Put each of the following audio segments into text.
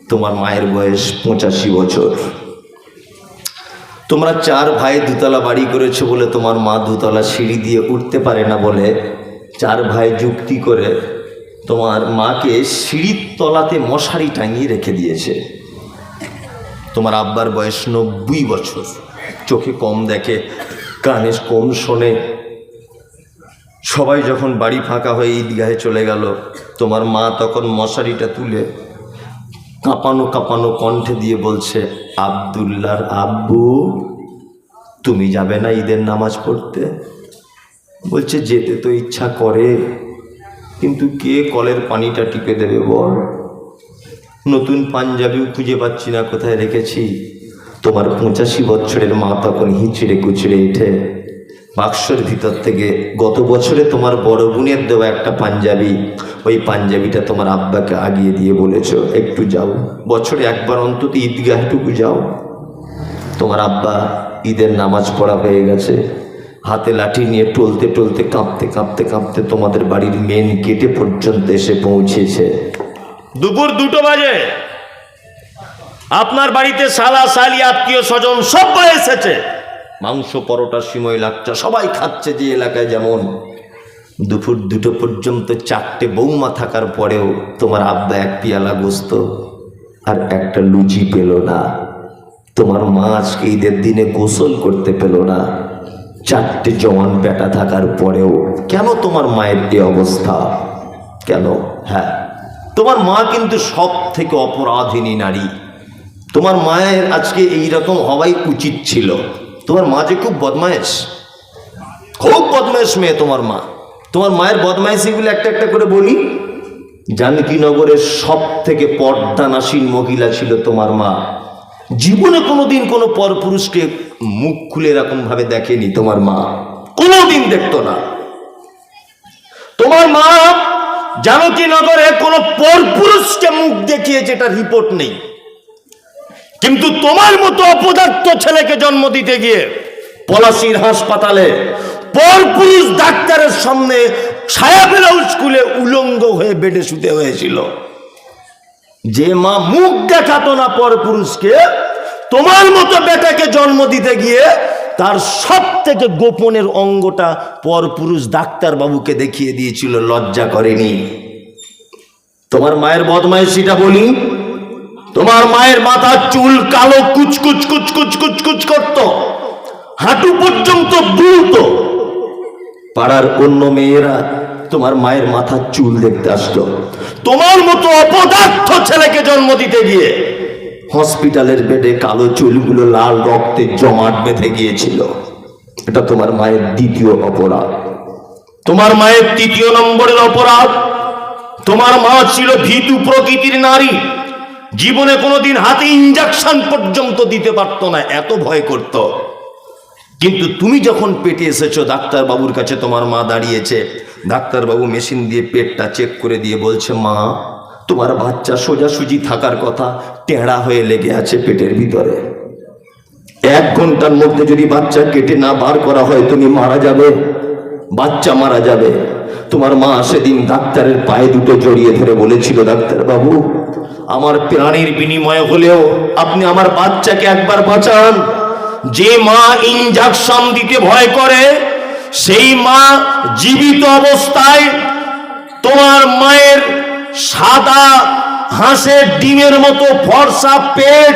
তোমার মায়ের বয়স 85 বছর। তোমরা 4 ভাই দুতলা বাড়ি করেছো বলে তোমার মা দুতলা সিঁড়ি দিয়ে উঠতে পারে না বলে 4 ভাই যুক্তি করে তোমার মাকে সিঁড়ির তলাতে মশারি টাঙিয়ে রেখে দিয়েছে। তোমার আব্বার বয়স 90 বছর, চোখে কম দেখে, কানে কম শোনে। সবাই যখন বাড়ি ফাঁকা হয়ে ঈদগাহে চলে গেল, তোমার মা তখন মশারিটা তুলে কাঁপানো কাঁপানো কণ্ঠে দিয়ে বলছে, আব্দুল্লাহর আব্বু, তুমি যাবে না ঈদের নামাজ পড়তে? বলছে, যেতে তো ইচ্ছা করে, কিন্তু কে কলের পানিটা টিপে দেবে বল? নতুন পাঞ্জাবিও খুঁজে পাচ্ছি না কোথায় রেখেছি। তোমার 85 বছরের মা তখন হিচড়ে কুচড়ে উঠে বাক্সর ভিতর থেকে গত বছরে তোমার বড় বোনের দেওয়া একটা পাঞ্জাবি, ওই পাঞ্জাবিটা তোমার আব্বাকে আগিয়ে দিয়ে বলেছ, একটু যাও, বছরে একবার অন্তত ঈদগাহটুকু যাও। তোমার আব্বা ঈদের নামাজ পড়া হয়ে গেছে, হাতে লাঠি নিয়ে টলতে টলতে কাঁপতে কাঁপতে কাঁপতে তোমাদের বাড়ির মেন গেটে পর্যন্ত এসে পৌঁছেছে। দুপুর 2টো বাজে। আপনার বাড়িতে শালা শালি আত্মীয় স্বজন সবাই এসেছে, মাংস পরোটা সিমই লাচ্চা সবাই খাচ্ছে। যে এলাকায় যেমন দুপুর 2টো পর্যন্ত 4টে বৌমা থাকার পরেও তোমার আব্বা 1 পেয়ালা গোস্ত আর একটা লুচি পেল না। তোমার মা আজকে ঈদের দিনে গোসল করতে পেল না। 4টে জওয়ান বেটা থাকার পরেও কেন তোমার মায়ের এই অবস্থা? কেন? হ্যাঁ, তোমার মা কিন্তু সব থেকে অপরাধিনী নারী। তোমার মায়ের আজকে এইরকম হওয়াই উচিত ছিল। তোমার মা যে খুব বদমায়েশ, খুব বদমায়েশ মেয়ে তোমার মা। তোমার মায়ের বদমাইশিগুলো একটা একটা করে বলি। জানকীনগরের সব থেকে পর্দানাসীন মহিলা ছিল তোমার মা। জীবনে কোনোদিন কোনো পরপুরুষকে মুখ খুলে এরকম ভাবে দেখেনি তোমার মা, কোনোদিন দেখতো না। তোমার মা জানকীনগরে কোনো পরপুরুষকে মুখ দেখিয়েছে এটা রিপোর্ট নেই। কিন্তু তোমার মতো অপদার্থ ছেলেকে জন্ম দিতে গিয়ে পলাশীর হাসপাতালে পরপুরুষ ডাক্তারের সামনে ছায়া ব্লাউজ স্কুলে উলঙ্গ হয়ে বেডে শুতে হয়েছিল। যে মা মুখ দেখাতো না পরপুরুষকে, তোমার মতো বেটাকে জন্ম দিতে গিয়ে তার সব থেকে গোপনের অঙ্গটা পরপুরুষ ডাক্তার বাবুকে দেখিয়ে দিয়েছিল, লজ্জা করেনি। তোমার মায়ের বদমাইশিটা বলি। তোমার মায়ের মাথার চুল কালো কুচকুচ কুচকুচ কুচকুচ করত, হাঁটু পর্যন্ত দুলতো। পাড়ার অন্য মেয়েরা তোমার মায়ের মাথার চুল দেখতে আসতো। তোমার মতো অপদার্থ ছেলেকে জন্ম দিতে গিয়ে হসপিটালের বেডে কালো চুলগুলো লাল রক্তে জমাট বেঁধে গিয়েছিল। এটা তোমার মায়ের 2য় অপরাধ। তোমার মায়ের 3য় নম্বরের অপরাধ, তোমার মা ছিল ভীতু প্রকৃতির নারী। জীবনে কোনোদিন হাতে ইঞ্জেকশন পর্যন্ত দিতে পারত না, এত ভয় করত। কিন্তু তুমি যখন পেটে এসেছো, ডাক্তারবাবুর কাছে তোমার মা দাঁড়িয়েছে। ডাক্তারবাবু মেশিন দিয়ে পেটটা চেক করে দিয়ে বলছে, মা তোমার বাচ্চা সোজাসুজি থাকার কথা, টেঁড়া হয়ে লেগে আছে পেটের ভিতরে। 1 ঘন্টার মধ্যে যদি বাচ্চা কেটে না বার করা হয় তুমি মারা যাবে, বাচ্চা মারা যাবে। তোমার মা সেদিন ডাক্তারের পায়ে দুটো জড়িয়ে ধরে বলেছিল, ডাক্তারবাবু আমার প্রাণীর বিনিময়ে হলেও আপনি আমার বাচ্চাকে একবার বাঁচান। যে মা ইনজেকশন দিতে ভয় করে, সেই মা জীবিত অবস্থায় তোমার মায়ের সাদা হাঁসের ডিমের মতো ফর্সা পেট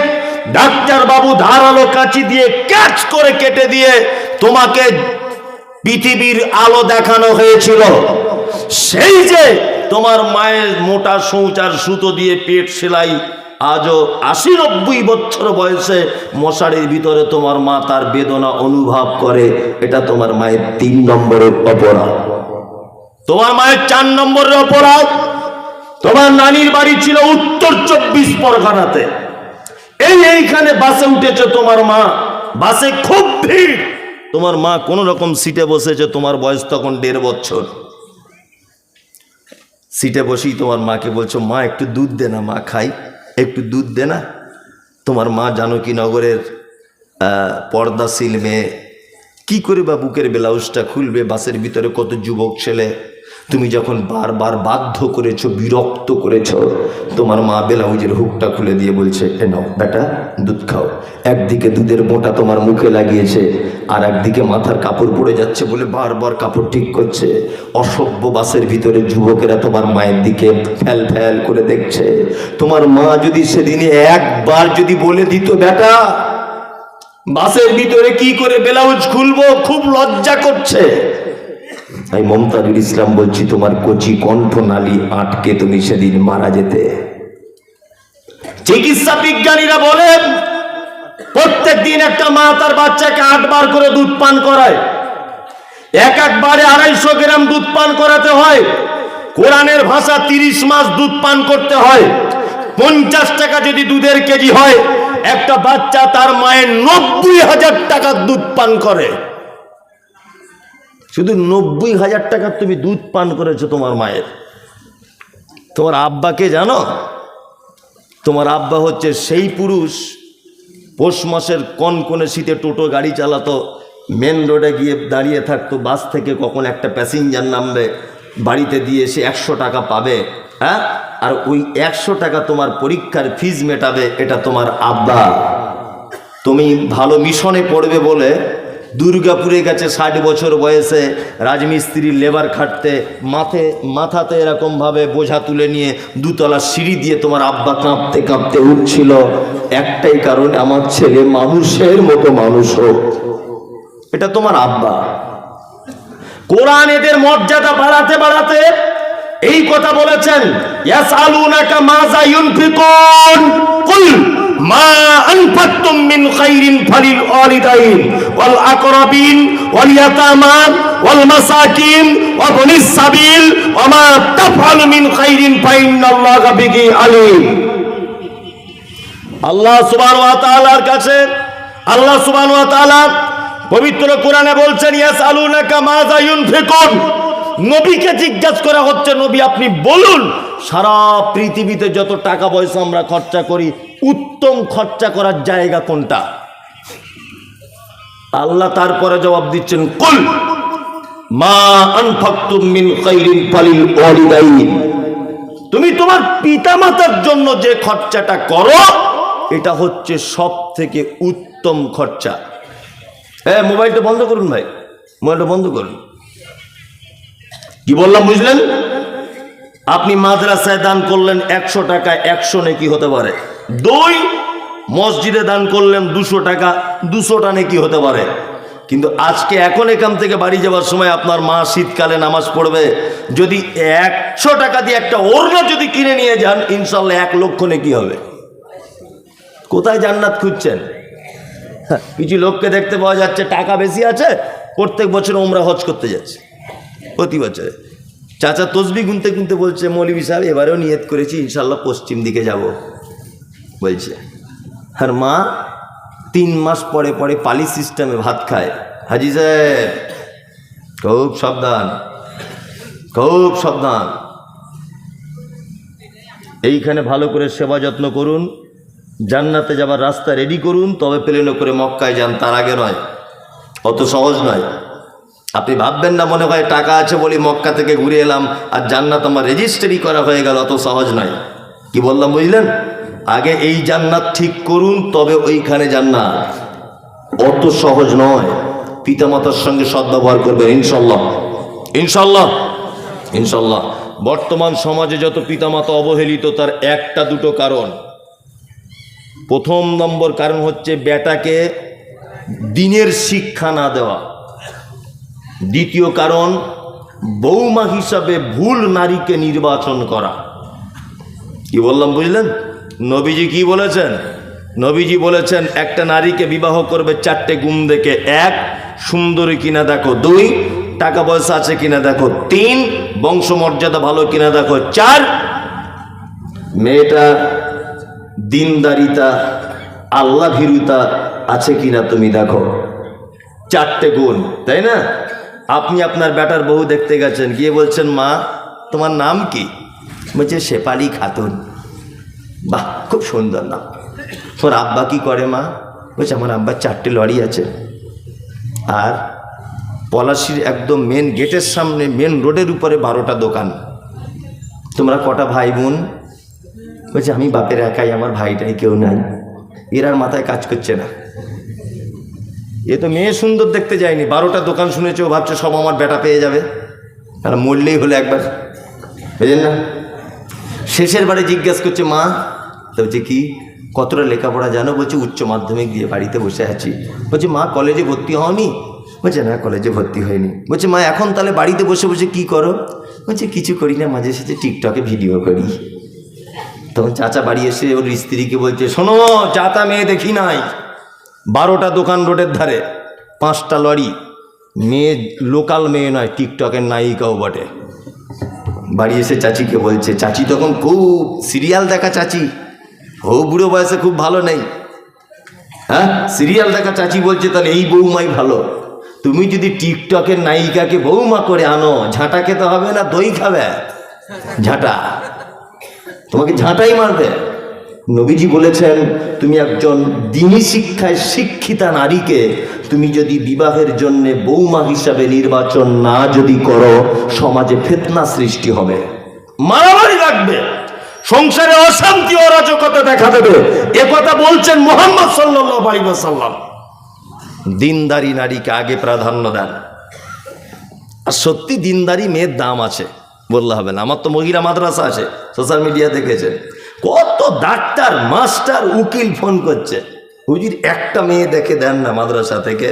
ডাক্তারবাবু ধারালো কাঁচি দিয়ে ক্যাচ করে কেটে দিয়ে তোমাকে পৃথিবীর আলো দেখানো হয়েছিল। সেই যে তোমার মায়ের মোটা সৌচার সুতো দিয়ে পেট সেলাই, আজও 80-90 বছর বয়সে মশারির ভিতরে তোমার মা তার বেদনা অনুভব করে। এটা তোমার মায়ের 3 নম্বরের অপরাধ। তোমার মায়ের 4 নম্বরের অপরাধ, তোমার নানির বাড়ি ছিল উত্তর 24 পরগনাতে। এইখানে বাসে উঠেছে তোমার মা, বাসে খুব ভিড়। তোমার মা কোন রকম সিটে বসেছে, তোমার বয়স তখন 1.5 বছর। সিটে বসেই তোমার মাকে বলছো, মা একটু দুধ দে না, মা খাই, একটু দুধ দে না। তোমার মা জানকীনগরের পর্দাশীল মেয়ে, কি করে বা বুকের ব্লাউজটা খুলবে? বাসের ভিতরে কত যুবক ছেলে, তুমি যখন বারবার বাধ্য করেছো, বিরক্ত করেছো, তোমার মা ব্লাউজের হুকটা খুলে দিয়ে বলছে, এ নাও বেটা দুধ খাও। একদিকে দুধের মোটা তোমার মুখে লাগিয়েছে, আর একদিকে মাথার কাপড় পড়ে যাচ্ছে বলে বারবার কাপড় ঠিক করছে। অসভ্য বাসের ভিতরে যুবকেরা তোমার মায়ের দিকে ফ্যাল ফ্যাল করে দেখছে। তোমার মা যদি সেদিনে একবার যদি বলে দিত, বেটা বাসের ভিতরে কি করে ব্লাউজ খুলবো, খুব লজ্জা করছে। আমি মমতাজুল ইসলাম বলছি, তোমার কচি কণ্ঠনালী আটকে তুমি সেদিন মারা যেতে। চিকিৎসা বিজ্ঞানীরা বলেন প্রত্যেক দিন একটা মা তার বাচ্চাকে 8 বার করে দুধ পান করায়। একবারে 250 গ্রাম দুধ পান করাতে হয়। কোরআনের ভাষা 30 মাস দুধ পান করতে হয়। 50 টাকা যদি দুধের কেজি হয়, একটা বাচ্চা তার মায়ের 90,000 টাকার দুধ পান করে। শুধু 90,000 টাকার তুমি দুধ পান করেছো তোমার মায়ের। তোমার আব্বাকে জানো? তোমার আব্বা হচ্ছে সেই পুরুষ, পৌষ মাসের কনকনে শীতে টোটো গাড়ি চালাতো, মেন রোডে গিয়ে দাঁড়িয়ে থাকতো, বাস থেকে কখন একটা প্যাসেঞ্জার নামবে, বাড়িতে দিয়ে এসে 100 টাকা পাবে, হ্যাঁ, আর ওই 100 টাকা তোমার পরীক্ষার ফিজ মেটাবে। এটা তোমার আব্বা। তুমি ভালো মিশনে পড়বে বলে দুর্গাপুরে গেছে 60 বছর বয়সে রাজমিস্ত্রির লেবার খাটতে, মাথাতে এরকমভাবে বোঝা তুলে নিয়ে 2 তলা সিঁড়ি দিয়ে তোমার আব্বা কাঁপতে কাঁপতে উঠছিল, একটাই কারণে, আমার ছেলে মানুষের মতো মানুষ হোক। এটা তোমার আব্বা। কোরআন এদের মর্যাদা বাড়াতে বাড়াতে এই কথা বলেছেন, ইয়াসআলুনাকা মাযা ইউনফিকুন কুল মা আনফাকতুম মিন খাইরিন ফালিল ওয়ালিদাইন ওয়াল আকরাবিন ওয়াল ইয়াতামা ওয়াল মাসাকিন ওয়া বনিস সাবিল ওয়া মা তাফআলু মিন খাইরিন ফাইন্নাল্লাহা বিহি আলিম। আল্লাহ সুবহানাহু ওয়া তাআলার কাছে আল্লাহ সুবহানাহু ওয়া তাআলা পবিত্র কোরআনে বলছেন, ইয়াসআলুনাকা মাযা ইউনফিকুন। নবীকে জিজ্ঞাসা করা হচ্ছে, নবী আপনি বলুন সারা পৃথিবীতে যত টাকা পয়সা আমরা খরচা করি, উত্তম খরচা করার জায়গা কোনটা? আল্লাহ তারপরে জবাব দিচ্ছেন, কুল মা আনফাকতুম মিন খাইরিন ফালিল ওয়ালিদাইন। তুমি তোমার পিতামাতার জন্য যে খরচাটা করো, এটা হচ্ছে সব থেকে উত্তম খরচা। হ্যাঁ, মোবাইলটা বন্ধ করুন ভাই, মোবাইলটা বন্ধ করুন। কি বললাম বুঝলেন? আপনি মাদ্রাসায় দান করলেন 100 টাকা, 100 নেকি হতে পারে। 2 মসজিদে দান করলেন 200 টাকা, 200টা নেকি হতে পারে। কিন্তু আজকে এখন এখান থেকে বাড়ি যাওয়ার সময় আপনার মা শীতকালে নামাজ পড়বে, যদি 100 টাকা দিয়ে একটা ওড়না যদি কিনে নিয়ে যান, ইনশাল্লাহ 1 লক্ষ নেকি হবে। কোথায় জান্নাত খুঁজছেন? কিছু লোককে দেখতে পাওয়া যাচ্ছে টাকা বেশি আছে, প্রত্যেক বছর ওমরা হজ করতে যাচ্ছে, প্রতি বছরে। চাচা তসবি গুনতে গুনতে বলছে, মৌলভী সাহেব এবারেও নিয়ত করেছি ইনশাল্লাহ পশ্চিম দিকে যাব বলছে। আর মা 3 মাস পরে পরে পালি সিস্টেমে ভাত খায়। হাজি সাহেব খুব সাবধান, খুব সাবধান। এইখানে ভালো করে সেবা যত্ন করুন, জান্নাতে যাবার রাস্তা রেডি করুন, তবে প্লেনে করে মক্কায় যান, তার আগে নয়। অত সহজ নয়। আপনি ভাববেন না মনে হয় টাকা আছে বলি মক্কা থেকে ঘুরে এলাম আর জান্নাত আমার রেজিস্ট্রি করা হয়ে গেল, অত সহজ নয়। কি বললাম বুঝলেন? আগে এই জান্নাত ঠিক করুন, তবে ওইখানে জান্নাত। অত সহজ নয়। পিতামাতার সঙ্গে সদ্ব্যবহার করবেন ইনশাল্লাহ, ইনশাল্লাহ, ইনশাল্লাহ। বর্তমান সমাজে যত পিতামাতা অবহেলিত, তার 1-2 কারণ। প্রথম নম্বর কারণ হচ্ছে বেটাকে দিনের শিক্ষা না দেওয়া। দ্বিতীয় কারণ, বৌমা হিসাবে ভুল নারীকে নির্বাচন করা। কি বললাম বুঝলেন? নবীজি কি বলেছেন? নবীজি বলেছেন একটা নারীকে বিবাহ করবে 4টে গুণ দেখে। 1, সুন্দরী কিনা দেখো। 2, টাকা পয়সা আছে কিনা দেখো। 3, বংশমর্যাদা ভালো কিনা দেখো। 4, মেয়েটা দিনদারিতা আল্লাহ ভীরুতা আছে কিনা তুমি দেখো। 4টে গুণ, তাই না? আপনি আপনার বেটার বউ দেখতে গেছেন, গিয়ে বলছেন, মা তোমার নাম কি? বলছে শেফালি খাতুন। বাহ, খুব সুন্দর নাম। তোর আব্বা কি করে মা? বলছে আমার আব্বার 4টে লরি আছে। আর পলাশির একদম মেন গেটের সামনে মেন রোডের উপরে 12টা দোকান। তোমরা কটা ভাই বোন? বলছে আমি বাপের একাই, আমার ভাইটাই কেউ নাই। এর আর মাথায় কাজ করছে না। এ তো মেয়ে সুন্দর দেখতে যায়নি, 12টা দোকান শুনেছে, ও ভাবছে সব আমার বেটা পেয়ে যাবে, আর মরলেই হলো একবার, বুঝলেন না? শেষের বারে জিজ্ঞেস করছে মা, তো বলছে কি, কতটা লেখাপড়া জানো? বলছে উচ্চ মাধ্যমিক দিয়ে বাড়িতে বসে আছি। বলছে মা কলেজে ভর্তি হওনি? বলছে না কলেজে ভর্তি হয়নি। বলছে মা এখন তাহলে বাড়িতে বসে বসে কি করো? বলছে কিছু করি না, মাঝে সাঝে টিকটকে ভিডিও করি। তখন চাচা বাড়ি এসে ওর স্ত্রীকে বলছে শোনো, চাতা মেয়ে দেখি নাই, 12টা দোকান রোডের ধারে, 5টা লরি, মেয়ে লোকাল মেয়ে নয়, টিকটকের নায়িকাও বটে। বাড়ি এসে চাচিকে বলছে, চাচি তখন খুব সিরিয়াল দেখা চাচি, ও বুড়ো বয়সে খুব ভালো নেই, হ্যাঁ সিরিয়াল দেখা চাচি বলছে তাহলে এই বৌমাই ভালো। তুমি যদি টিকটকের নায়িকাকে বৌমা করে আনো, ঝাঁটা খেতে হবে না দই খাবে? ঝাঁটা, তোমাকে ঝাঁটাই মারবে। নবীজি বলেছেন তুমি একজন দ্বীনি শিক্ষায় শিক্ষিতা নারীকে তুমি যদি বিবাহের জন্য বৌমা হিসাবে নির্বাচন না যদি করো, সমাজে ফিতনা সৃষ্টি হবে, মারামারি লাগবে, সংসারে অশান্তি অরাজকতা দেখা দেবে। এ কথা বলছেন মুহাম্মদ সাল্লাল্লাহু আলাইহি ওয়াসাল্লাম। দিনদারি নারীকে আগে প্রাধান্য দেন। আর সত্যি দিনদারি মেয়ের দাম আছে, বললে হবে না। আমার তো মহিলা মাদ্রাসা আছে, সোশ্যাল মিডিয়া দেখেছে, কত ডাক্তার মাস্টার উকিল ফোন করছে, হুজুর একটা মেয়ে দেখে দেন না মাদ্রাসা থেকে।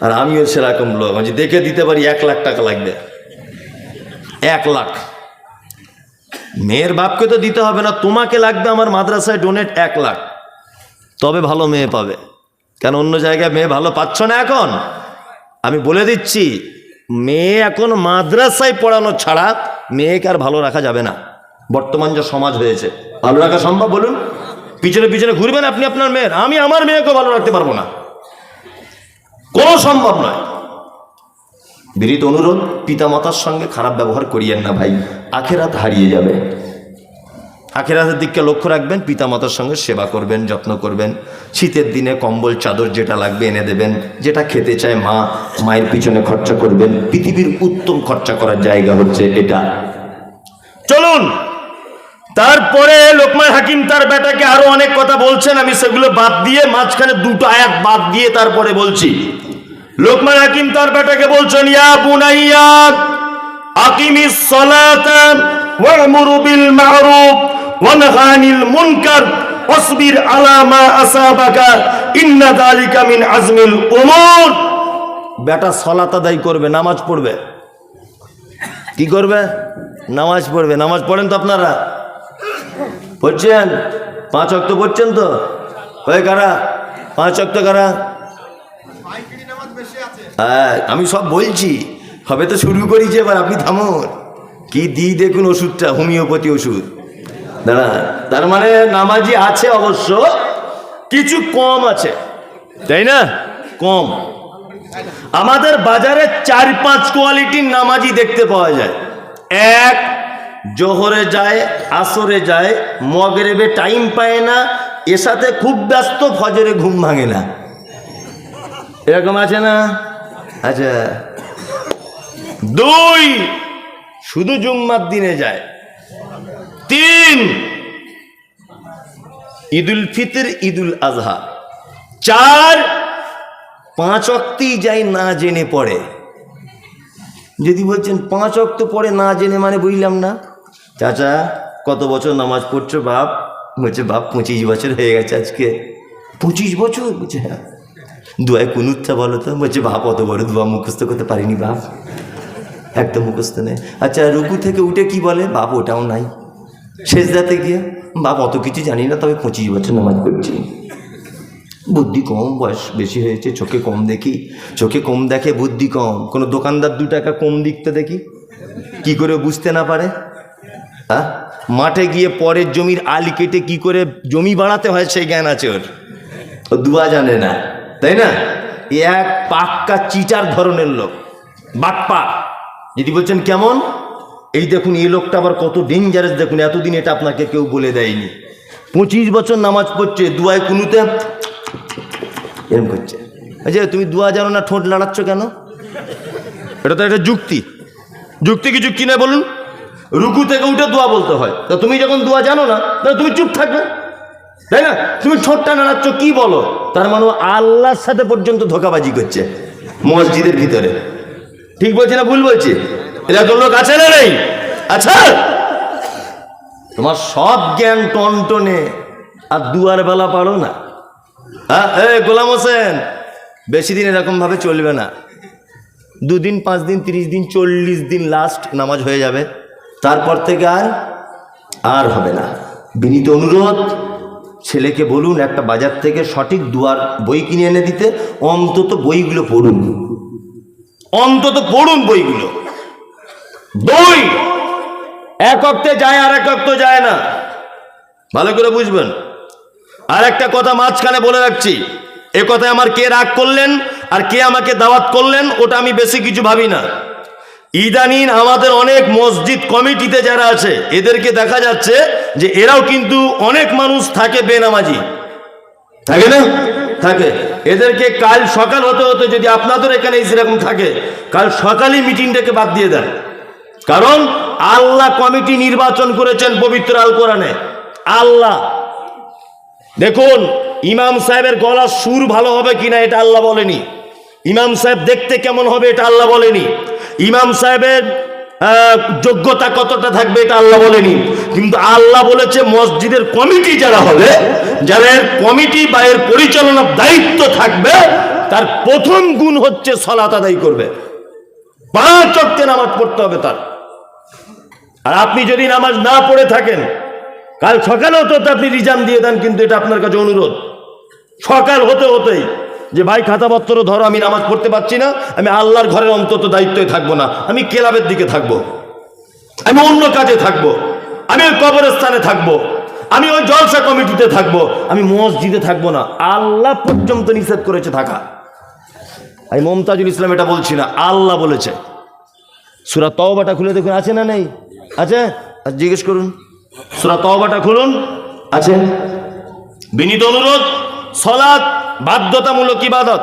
আর আমিও সেরকম লোক, দেখে দিতে পারি 1 লাখ টাকা লাগবে, 1 লাখ। মেয়ের বাপকে তো দিতে হবে না, তোমাকে লাগবে আমার মাদ্রাসায় ডোনেট 1 লাখ, তবে ভালো মেয়ে পাবে। কেন অন্য জায়গায় মেয়ে ভালো পাচ্ছ না এখন? আমি বলে দিচ্ছি, মেয়ে এখন মাদ্রাসায় পড়ানো ছাড়া মেয়েকে আর ভালো রাখা যাবে না। বর্তমান যা সমাজ হয়েছে, ভালো রাখা সম্ভব বলুন? পিছনে পিছনে ঘুরবেন আপনি আপনার মেয়ের, আমি আমার মেয়েকে ভালো রাখতে পারবো না, কোনো সম্ভব নয়। বিনীত অনুরোধ, পিতামাতার সঙ্গে খারাপ ব্যবহার করিয়েন না ভাই, আখেরাত হারিয়ে যাবে। আখেরাতের দিককে লক্ষ্য রাখবেন, পিতামাতার সঙ্গে সেবা করবেন, যত্ন করবেন। শীতের দিনে কম্বল চাদর যেটা লাগবে এনে দেবেন, যেটা খেতে চায় মা, মায়ের পিছনে খরচা করবেন। পৃথিবীর উত্তম খরচা করার জায়গা হচ্ছে এটা। চলুন, তারপরে লোকমান হাকিম তার বেটাকে আরো অনেক কথা বলছেন, আমি সেগুলো বাদ দিয়ে মাঝখানে 2টো আয়াত বাদ দিয়ে তারপরে বলছি। লোকমান হাকিম তার বেটাকে বলছেন, ইয়া বুনাইয়া আকিমিস সালাতা ওয়া'মুরু বিল মা'রুফ ওয়া নাহি আনিল মুনকার ওয়াসবির আলা মা আসাবাকা ইন্না যালিকা মিন আজমিল উমুর। বেটা সালাত আদায় করবে, নামাজ পড়বে। কি করবে? নামাজ পড়বে। নামাজ পড়েন তো আপনারা? পড়ছেন? 5 ওয়াক্ত পড়ছেন তো? ওই কারা 5 ওয়াক্ত কারা? হ্যাঁ, আমি সব বলছি, হবে তো শুরু করেছি, এবার আপনি থামুন। কি দিই দেখুন ওষুধটা, হোমিওপ্যাথি ওষুধ। দাঁড়া, তার মানে নামাজি আছে অবশ্য, কিছু কম আছে, তাই না? কম। আমাদের বাজারে 4-5 কোয়ালিটির নামাজি দেখতে পাওয়া যায়। 1, জোহরে যায়, আসরে যায়, মগরিবে টাইম পায় না, এর সাথে খুব ব্যস্ত, ফজরে ঘুম ভাঙে না, এরকম আছে না? আচ্ছা। 2, শুধু জুম্মার দিনে যায়। 3, ঈদুল ফিতর, ঈদুল আজহা। 4, 5 ওয়াক্তই যায়, না জেনে পড়ে। যদি বলছেন 5 ওয়াক্ত পড়ে না জেনে, মানে বুঝলাম না। চাচা কত বছর নামাজ পড়ছো বাপ? বলছে বাপ 25 বছর হয়ে গেছে আজকে। 25 বছর? বলছে হ্যাঁ। দোয়ায় কুনুতটা বলো তো? বলছে বাপ অত বড় দোয়া মুখস্থ করতে পারিনি বাপ, একদম মুখস্থ নেই। আচ্ছা, রুকু থেকে উঠে কি বলে? বাপ ওটাও নাই। সেজদাতে গিয়ে বাপ অত কিছু জানি না, তবে 25 বছর নামাজ পড়ছি। বুদ্ধি কম, বয়স বেশি হয়েছে, চোখে কম দেখি। চোখে কম দেখে, বুদ্ধি কম। কোনো দোকানদার 2 টাকা কম দিকতে দেখি, কি করে বুঝতে না পারে? হ্যাঁ, মাঠে গিয়ে পরের জমির আলি কেটে কি করে জমি বাড়াতে হয় সেই জ্ঞান আছে ওর, ও দুয়া জানে না, তাই না? এক পাক্কা চিটার ধরনের লোক, বাটপা। যদি বলছেন কেমন, এই দেখুন এই লোকটা আবার কত ডেঞ্জারাস দেখুন, এতদিন এটা আপনাকে কেউ বলে দেয়নি। 25 বছর নামাজ পড়ছে, দুয়ায় কুনুতে এরকম করছে। আচ্ছা, তুমি দুয়া জানো না, ঠোঁট লাড়াচ্ছ কেন? এটা তো একটা যুক্তি। যুক্তি কি যুক্তি নয় বলুন? রুকু থেকে উঠে দোয়া বলতে হয়, তা তুমি যখন দোয়া জানো না তাহলে তুমি চুপ থাকবে, তাই না? তুমি ছোট্টা নাড়াচ্ছ, কি বলো? তার মানে আল্লাহর সাথে পর্যন্ত ধোঁকাবাজি করছে মসজিদের ভিতরে। ঠিক বলছি না ভুল বলছি? এরকম লোক আছে না নেই? আচ্ছা, তোমার সব জ্ঞান টনটনে আর দুয়ার বেলা পারো না। হ্যাঁ, গোলাম হোসেন, বেশি দিন এরকম ভাবে চলবে না। 2 দিন 5 দিন 30 দিন 40 দিন লাস্ট নামাজ হয়ে যাবে, তারপর থেকে আর হবে না। বিনীত অনুরোধ, ছেলেকে বলুন একটা বাজার থেকে সঠিক দুয়ার বই কিনে এনে দিতে। অন্তত বইগুলো পড়ুন, অন্তত পড়ুন বইগুলো। বই এক অক্তে যায় আর এক অক্ত যায় না, ভালো করে বুঝবেন। আর একটা কথা মাঝখানে বলে রাখছি, এ কথায় আমার কে রাগ করলেন আর কে আমাকে দাওয়াত করলেন ওটা আমি বেশি কিছু ভাবি না। ইদানিং আমাদের অনেক মসজিদ কমিটিতে যারা আছে এদেরকে দেখা যাচ্ছে যে এরাও কিন্তু অনেক মানুষ থাকে বেনামাজি, থাকে না? থাকে। এদেরকে কাল সকাল হতে হতে, যদি আপনাদের এখানে সেরকম থাকে, কাল সকালে মিটিংটাকে বাদ দিয়ে দেন। কারণ আল্লাহ কমিটি নির্বাচন করেছেন পবিত্র আল কোরআনে। আল্লাহ দেখুন, ইমাম সাহেবের গলার সুর ভালো হবে কিনা এটা আল্লাহ বলেনি, ইমাম সাহেব দেখতে কেমন হবে এটা আল্লাহ বলেনি, ইমাম সাহেবের যোগ্যতা কতটা থাকবে এটা আল্লাহ বলেনি। কিন্তু আল্লাহ বলেছে মসজিদের কমিটি যারা হবে, যারা এর কমিটি বা এর পরিচালনার দায়িত্ব থাকবে, তার প্রথম গুণ হচ্ছে সালাত আদায় করবে, 5 ওয়াক্তে নামাজ পড়তে হবে তার। আর আপনি যদি নামাজ না পড়ে থাকেন, কাল সকালেও তো আপনি রিজার্ভ দিয়ে দেন, কিন্তু এটা আপনার কাছে অনুরোধ, সকাল হতে হতেই যে ভাই খাতাপত্র ধরো, আমি নামাজ পড়তে পারছি না, আমি আল্লাহর ঘরের অন্তত দায়িত্বে থাকবো না, আমি ক্লাবের দিকে থাকবো, আমি অন্য কাজে থাকবো, আমি ওই কবরস্থানে থাকবো, আমি ওই জলসা কমিটিতে থাকবো, আমি মসজিদে থাকবো না। আল্লাহ পর্যন্ত নিষেধ করেছে থাকা। আমি মমতাজুল ইসলাম এটা বলছি না, আল্লাহ বলেছে। সূরা তাওবাটা খুলে দেখুন, আছে না নেই? আছে? জিজ্ঞেস করুন, সূরা তাওবাটা খুলুন, আছে। বিনীত অনুরোধ, সালাত বাধ্যতামূলক ইবাদত।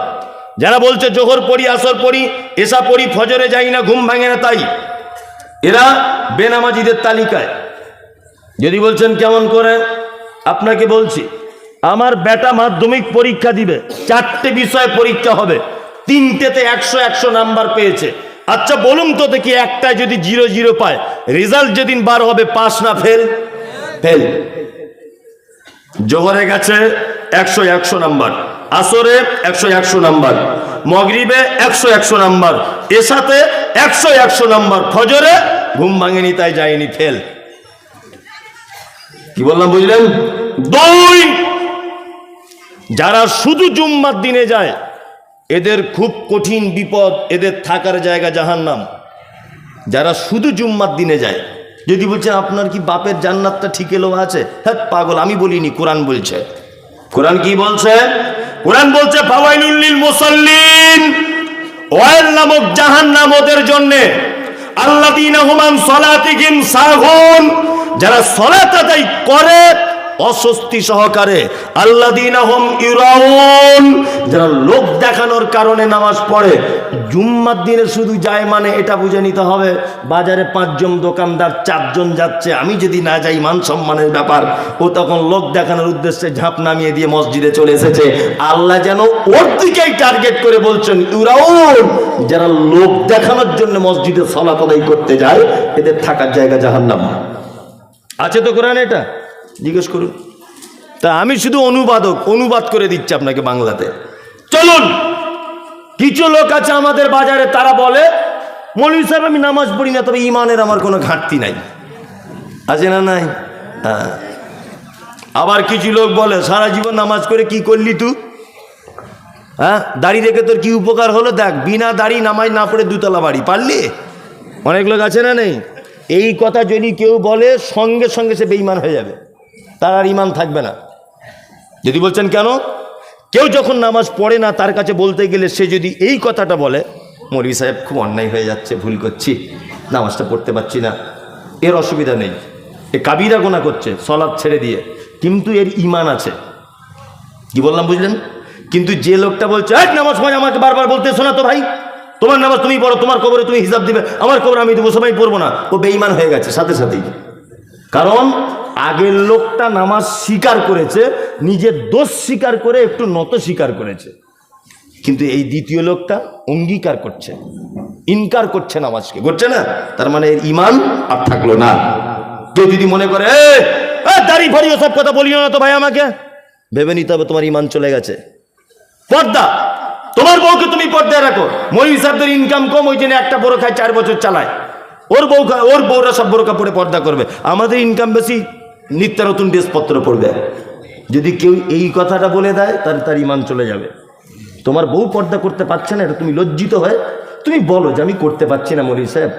যারা বলছে জোহর পড়ি, আসর পড়ি, এশা পড়ি, ফজরে যাই না, ঘুম ভাঙে না, তাই এরা বেনামাজিদের তালিকায়। যদি বলছেন কেমন করে, আপনাকে বলছি, আমার বেটা মাধ্যমিক পরীক্ষা দিবে, 4টে বিষয় পরীক্ষা হবে, 3টেতে 100 নাম্বার পেয়েছে। আচ্ছা বলুন তো দেখি, একটাই যদি 0 পায়, রেজাল্ট যেদিন বার হবে পাস না ফেল? ফেল। জোহরে গেছে 100 নাম্বার, আসরে 100 নাম্বার, মগরিবে 100 নাম্বার, এশাতে 100 নাম্বার, ফজরে ঘুম ভাঙেনি তাই যায়নি, ফেল। কি বললাম বুঝলেন? 2, যারা শুধু জুম্মার দিনে যায় এদের খুব কঠিন বিপদ, এদের থাকার জায়গা জাহান্নাম। যারা শুধু জুম্মার দিনে যায়, যদি বলছেন আপনার কি বাপের জান্নাতটা ঠিক এলো আছে, হ্যাঁ পাগল, আমি বলিনি, কোরআন বলছে। কোরআন কি বলছে? কোরআন বলছে ফাওয়াইলুল লিল মুসাল্লিন, ওয়াইল নামক জাহান্নাম ওদের জন্য, আল্লাযীনা হুম আন সালাতিহিম সাহুন, যারা সালাত আদায় করে অস্বস্তি সহকারে, আল্লাযীনা হুম ইউরাউন, যারা লোক দেখানোর কারণে নামাজ পড়ে। জুম্মার দিনে শুধু যায় মানে এটা বুঝে নিতে হবে বাজারে 5 জন দোকানদার, 4 জন যাচ্ছে, আমি যদি না যাই মান সম্মানের ব্যাপার। ও তখন লোক দেখানোর উদ্দেশ্যে ঝাঁপ নামিয়ে দিয়ে মসজিদে চলে এসেছে। আল্লাহ যেন ওর দিকেই টার্গেট করে বলছেন ইউরাউন, যারা লোক দেখানোর জন্য মসজিদে সালাত আদায় করতে যায়, এদের থাকার জায়গা জাহান্নাম। আছে তো কোরআনে এটা? জিজ্ঞেস করুন। তা আমি শুধু অনুবাদ করে দিচ্ছি আপনাকে বাংলাতে। চলুন, কিছু লোক আছে আমাদের বাজারে, তারা বলে মৌলভী সাহেব আমি নামাজ পড়ি না, তবে ইমানের আমার কোনো ঘাটতি নাই। আছে না নাই? হ্যাঁ। আবার কিছু লোক বলে সারা জীবন নামাজ করে কি করলি তুই? হ্যাঁ, দাড়ি রেখে তোর কি উপকার হলো? দেখ, বিনা দাড়ি নামাজ না পড়ে 2 তলা বাড়ি পারলি। অনেক লোক আছে না নেই? এই কথা যদি কেউ বলে সঙ্গে সঙ্গে সে বেঈমান হয়ে যাবে, তার আর ইমান থাকবে না। যদি বলছেন কেন, কেউ যখন নামাজ পড়ে না তার কাছে বলতে গেলে সে যদি এই কথাটা বলে, মৌলভী সাহেব খুব অন্যায় হয়ে যাচ্ছে, ভুল করছি, নামাজটা পড়তে পারছি না, এর অসুবিধা নেই, এ কাবিরা গুনাহ করছে সালাত ছেড়ে দিয়ে, কিন্তু এর ইমান আছে। কি বললাম বুঝলেন? কিন্তু যে লোকটা বলছে নামাজ পড়ে, আমাকে বারবার বলতে শোনা তো ভাই, তোমার নামাজ তুমি পড়ো, তোমার কবরে তুমি হিসাব দিবে, আমার কবরে আমি দেবো, সবাই পড়বো না, ও বেঈমান হয়ে গেছে সাথে সাথেই। কারণ আগের লোকটা নামাজ স্বীকার করেছে, নিজের দোষ স্বীকার করে একটু নত স্বীকার করেছে, কিন্তু এই দ্বিতীয় লোকটা অঙ্গীকার করছে, ইনকার করছে নামাজকে, করছে না, তার মানে এর ঈমান আর থাকলো না। কেউ যদি মনে করে দাড়ি ফাড়ি ওসব কথা বলিও না তো ভাই, আমাকে ভেবে নিতে হবে তোমার ঈমান চলে গেছে। পর্দা, তোমার বউকে তুমি পর্দায় রাখো। মৌলভী সাহেবদের ইনকাম কম, ওই জন্য একটা বড় খায় 4 বছর চালায়, ওর বউরা সব বড় কাপড়ে পর্দা করবে, আমাদের ইনকাম বেশি, নিত্য নতুন ড্রেসপত্র পড়বে। যদি কেউ এই কথাটা বলে দেয় তাহলে তার ঈমান চলে যাবে। তোমার বউ পর্দা করতে পারছে না, এটা তুমি লজ্জিত হয়ে তুমি বলো যে আমি করতে পারছি না, মৌলভী সাহেব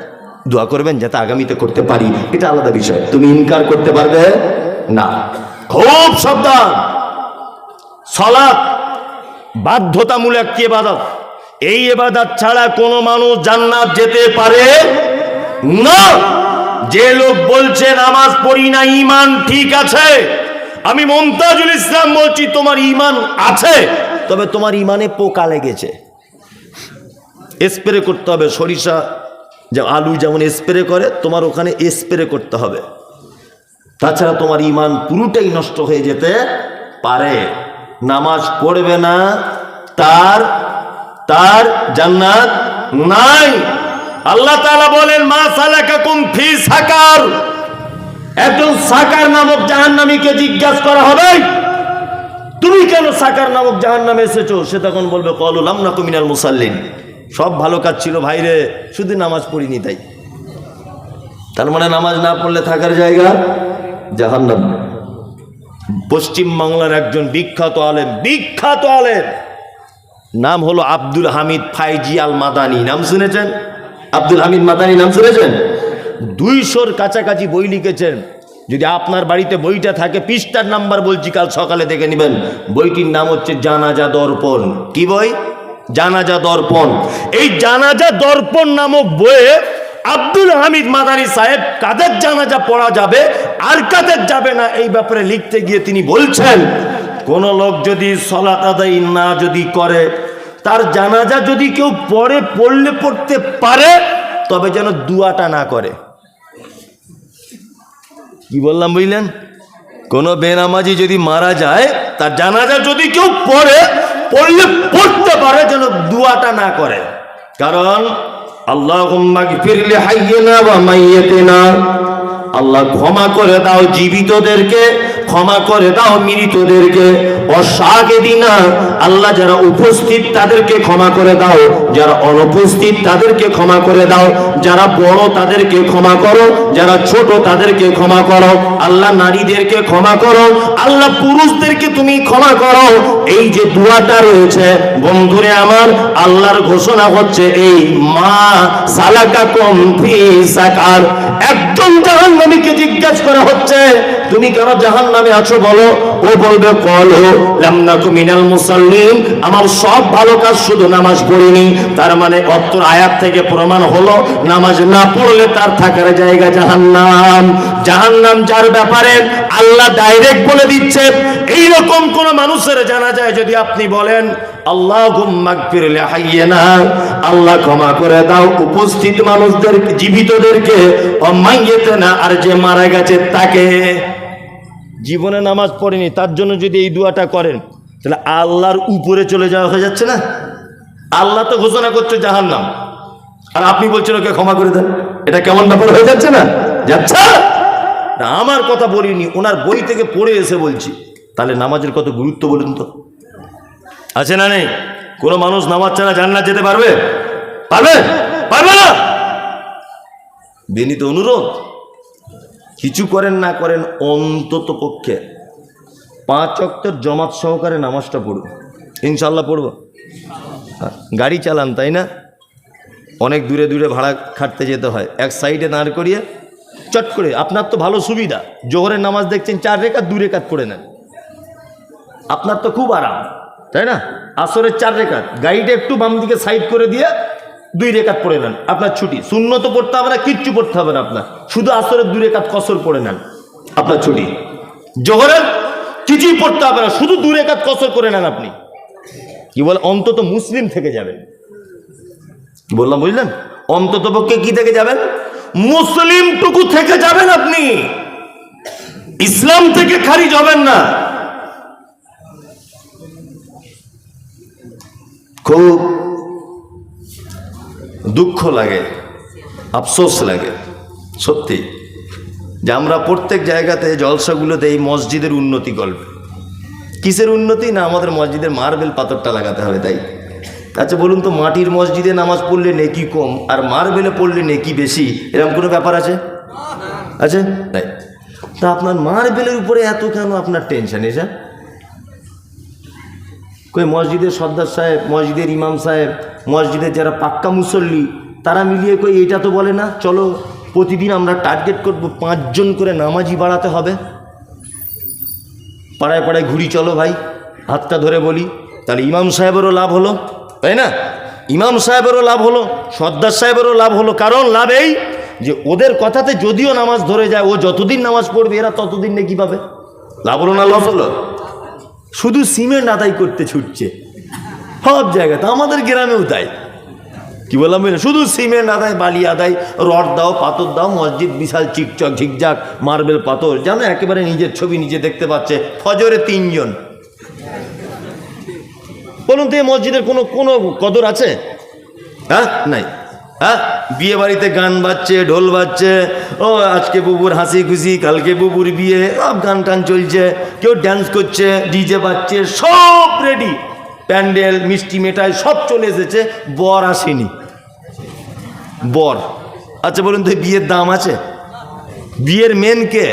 দোয়া করবেন যাতে আগামীতে করতে পারি, এটা আলাদা বিষয়। তুমি ইনকার করতে পারবে না। খুব সাবধান। সালাত বাধ্যতামূলক কি ইবাদত, এই ইবাদত ছাড়া কোনো মানুষ জান্নাত যেতে পারে না। যে লোক বলছে নামাজ পড়ি না, ঈমান ঠিক আছে, আমি মুমতাজুল ইসলাম বলছি তোমার ঈমান আছে, তবে তোমার ঈমানে পোকা লেগেছে। স্প্রে করতে হবে, সরিষা যে আলু যেমন স্প্রে করে, তোমার ওখানে স্প্রে করতে হবে, তাছাড়া তোমার ঈমান পুরোটাই নষ্ট হয়ে যেতে পারে। নামাজ পড়বে না, তার জান্নাত নাই। আল্লাহ তাআলা বলেন মা সালাকাকুম ফি সাকার, একজন সাকার নামক জাহান্নামীকে জিজ্ঞাসা করা হবে তুমি কেন সাকার নামক জাহান্নামে এসেছো? সে তখন বলবে ক্বালু লাম নাকু মিনাল মুসাল্লিন, সব ভালো কাজ ছিল ভাইরে, শুধু নামাজ পড়িনি তাই। তার মানে নামাজ না পড়লে থাকার জায়গা জাহান্নাম। পশ্চিম বাংলার একজন বিখ্যাত আলেম, নাম হলো আব্দুল হামিদ ফাইজি আল মাদানী, নাম শুনেছেন? আব্দুল হামিদ মাদানী নাম শুনেছেন? 200-র কাছাকাছি বই লিখেছেন। যদি আপনার বাড়িতে বইটা থাকে, পৃষ্ঠার নাম্বার বলছি, কাল সকালে দেখে নেবেন। বইটির নাম হচ্ছে জানাজা দর্পণ। কি বই? জানাজা দর্পণ। এই জানাজা দর্পণ নামক বইয়ে আব্দুল হামিদ মাদানী সাহেব কাদের জানাজা পড়া যাবে আর কাদের যাবে না এই ব্যাপারে লিখতে গিয়ে তিনি বলছেন, কোন লোক যদি সালাত আদায় না যদি করে, তার জানাজা যদি কেউ পড়তে পারে, তবে যেন দুয়াটা না করে। কি বললাম বুঝলেন? কোন বেনামাজি যদি মারা যায়, তার জানাজা যদি কেউ পড়তে পারে, যেন দুয়াটা না করে। কারণ আল্লাহুম্মা গফির লি হাইয়িনা ওয়া মাইয়িতিনা, আল্লাহ ক্ষমা করে দাও জীবিতদেরকে, ক্ষমা করে দাও মৃতদেরকে। অশাহিদিনা, আল্লাহ যারা উপস্থিত তাদেরকে ক্ষমা করে দাও, যারা অনুপস্থিত তাদেরকে ক্ষমা করে দাও, যারা বড় তাদেরকে ক্ষমা করো, যারা ছোট তাদেরকে ক্ষমা করো। আল্লাহ নারীদেরকে ক্ষমা করো, আল্লাহ পুরুষদেরকে তুমি ক্ষমা করো। এই যে দুয়াটা রয়েছে বন্ধুরে আমার, আল্লাহর ঘোষণা হচ্ছে এই মা সালাকাকুম ফি সাকার। একজন জাহান্নামীকে জিজ্ঞাসা করা হচ্ছে তুমি কেন জাহান্নামে আছো বলো? ও বলবে ক্বালু লাম নাকু মিনাল মুসাল্লিন, আমার সব ভালো কাজ, শুধু নামাজ পড়িনি। তার মানে অত্র আয়াত থেকে প্রমাণ হলো নামাজ না পড়লে তার থাকার জায়গা জাহান্নাম। জাহান্নাম যার ব্যাপারে আল্লাহ ডাইরেক্ট বলে দিচ্ছে। এইরকম কোন মানুষের জানা যায় যদি আপনি বলেন আল্লাহুম্মা গফির লি হাইয়িনা, আল্লাহ ক্ষমা করে দাও উপস্থিত মানুষদের, জীবিতদেরকে, ওয়া মাইয়িতিনা, আর যে মারা গেছে তাকে। জীবনে নামাজ পড়েনি তার জন্য যদি এই দুয়াটা করেন, তাহলে আল্লাহর উপরে চলে যাওয়া হয়ে যাচ্ছে না? আল্লাহ তো ঘোষণা করছে জাহান্নাম, আর আপনি বলছেন ওকে ক্ষমা করে দেন। এটা কেমন ব্যাপার হয়ে যাচ্ছে না? যাচ্ছে না। আমার কথা বলিনি, ওনার বই থেকে পড়ে এসে বলছি। তাহলে নামাজের কত গুরুত্ব বলুন তো, আছে না নেই? কোন মানুষ নামাজ ছাড়া জান্নাত যেতে পারবে? পারবে না। বিনীত অনুরোধ, কিছু করেন না করেন, অন্তত পক্ষে 5 ওয়াক্তের জামাত সহকারে নামাজটা পড়ব, ইনশাল্লাহ পড়ব। গাড়ি চালান তাই না, অনেক দূরে দূরে ভাড়া খাটতে যেতে হয়, এক সাইডে দাঁড় করিয়ে চট করে, আপনার তো ভালো সুবিধা, জোহরের নামাজ দেখছেন 4 রেখাত 2 রেখাত পড়ে নেন, আপনার তো খুব আরাম তাই না? আসরের 4 রেখাত, গাড়িটা একটু বাম দিকে সাইড করে দিয়ে 2 রেখাত পড়ে নেন, আপনার ছুটি। সুন্নত পড়তে হবে না, কিচ্ছু পড়তে হবে না আপনার, শুধু আসরের 2 রেখাত কসর পড়ে নেন, আপনার ছুটি। জোহরের কিছুই পড়তে হবে না, শুধু 2 রেখাত কসর করে নেন আপনি। কি বলে, অন্তত মুসলিম থেকে যাবেন। বললাম, বুঝলেন? অন্তত পক্ষে কি থেকে যাবেন? মুসলিমটুকু থেকে যাবেন আপনি, ইসলাম থেকে খারিজ হবেন না। খুব দুঃখ লাগে, আফসোস লাগে সত্যি, যে আমরা প্রত্যেক জায়গাতে জলসাগুলোতে এই মসজিদের উন্নতি করবে। কিসের উন্নতি? না আমাদের মসজিদের মার্বেল পাথরটা লাগাতে হবে, তাই। আচ্ছা বলুন তো, মাটির মসজিদে নামাজ পড়লে নেকি কম আর মার্বেলে পড়লে নেকি বেশি, এরকম কোনো ব্যাপার আছে? আছে? তাই। তা আপনার মার্বেলের উপরে এত কেন আপনার টেনশন এসে? কই মসজিদের সর্দার সাহেব, মসজিদের ইমাম সাহেব, মসজিদের যারা পাক্কা মুসল্লি, তারা মিলিয়ে কই এটা তো বলে না, চলো প্রতিদিন আমরা টার্গেট করব 5 জন করে নামাজি বাড়াতে হবে, পাড়ায় পাড়ায় ঘুরি, চলো ভাই হাতটা ধরে বলি, তাহলে ইমাম সাহেবেরও লাভ হলো, তাই না? ইমাম সাহেবেরও লাভ হলো, সর্দার সাহেবেরও লাভ হলো। কারণ লাভ এই যে ওদের কথাতে যদিও নামাজ ধরে যায়, ও যতদিন নামাজ পড়বে এরা ততদিন নাকি পাবে। লাভ হলো না লস হলো? শুধু সিমেন্ট আদায় করতে ছুটছে সব জায়গাতে, আমাদের গ্রামেও তাই। কি বললাম? শুধু সিমেন্ট আদায়, বালি আদায়, রড দাও, পাথর দাও, মসজিদ বিশাল চিকচক ঝিকঝাক মার্বেল পাথর, জানো একেবারে নিজের ছবি নিজে দেখতে পাচ্ছে। ফজরে 3 জন, বলুন তো এই মসজিদের কোনো কোনো কদর আছে? হ্যাঁ, নাই। হ্যাঁ, বিয়ে বাড়িতে গান বাজছে, ঢোল বাজছে, ও আজকে বুবুর হাসি খুশি, কালকে বুবুর বিয়ে, সব গান টান চলছে, কেউ ড্যান্স করছে, ডিজে বাজছে, সব রেডি, প্যান্ডেল মিষ্টি মেটাই সব চলে এসেছে, বর আসেনি। বর, আচ্ছা বলুন তো বিয়ের দাম আছে? বিয়ের মেন কে?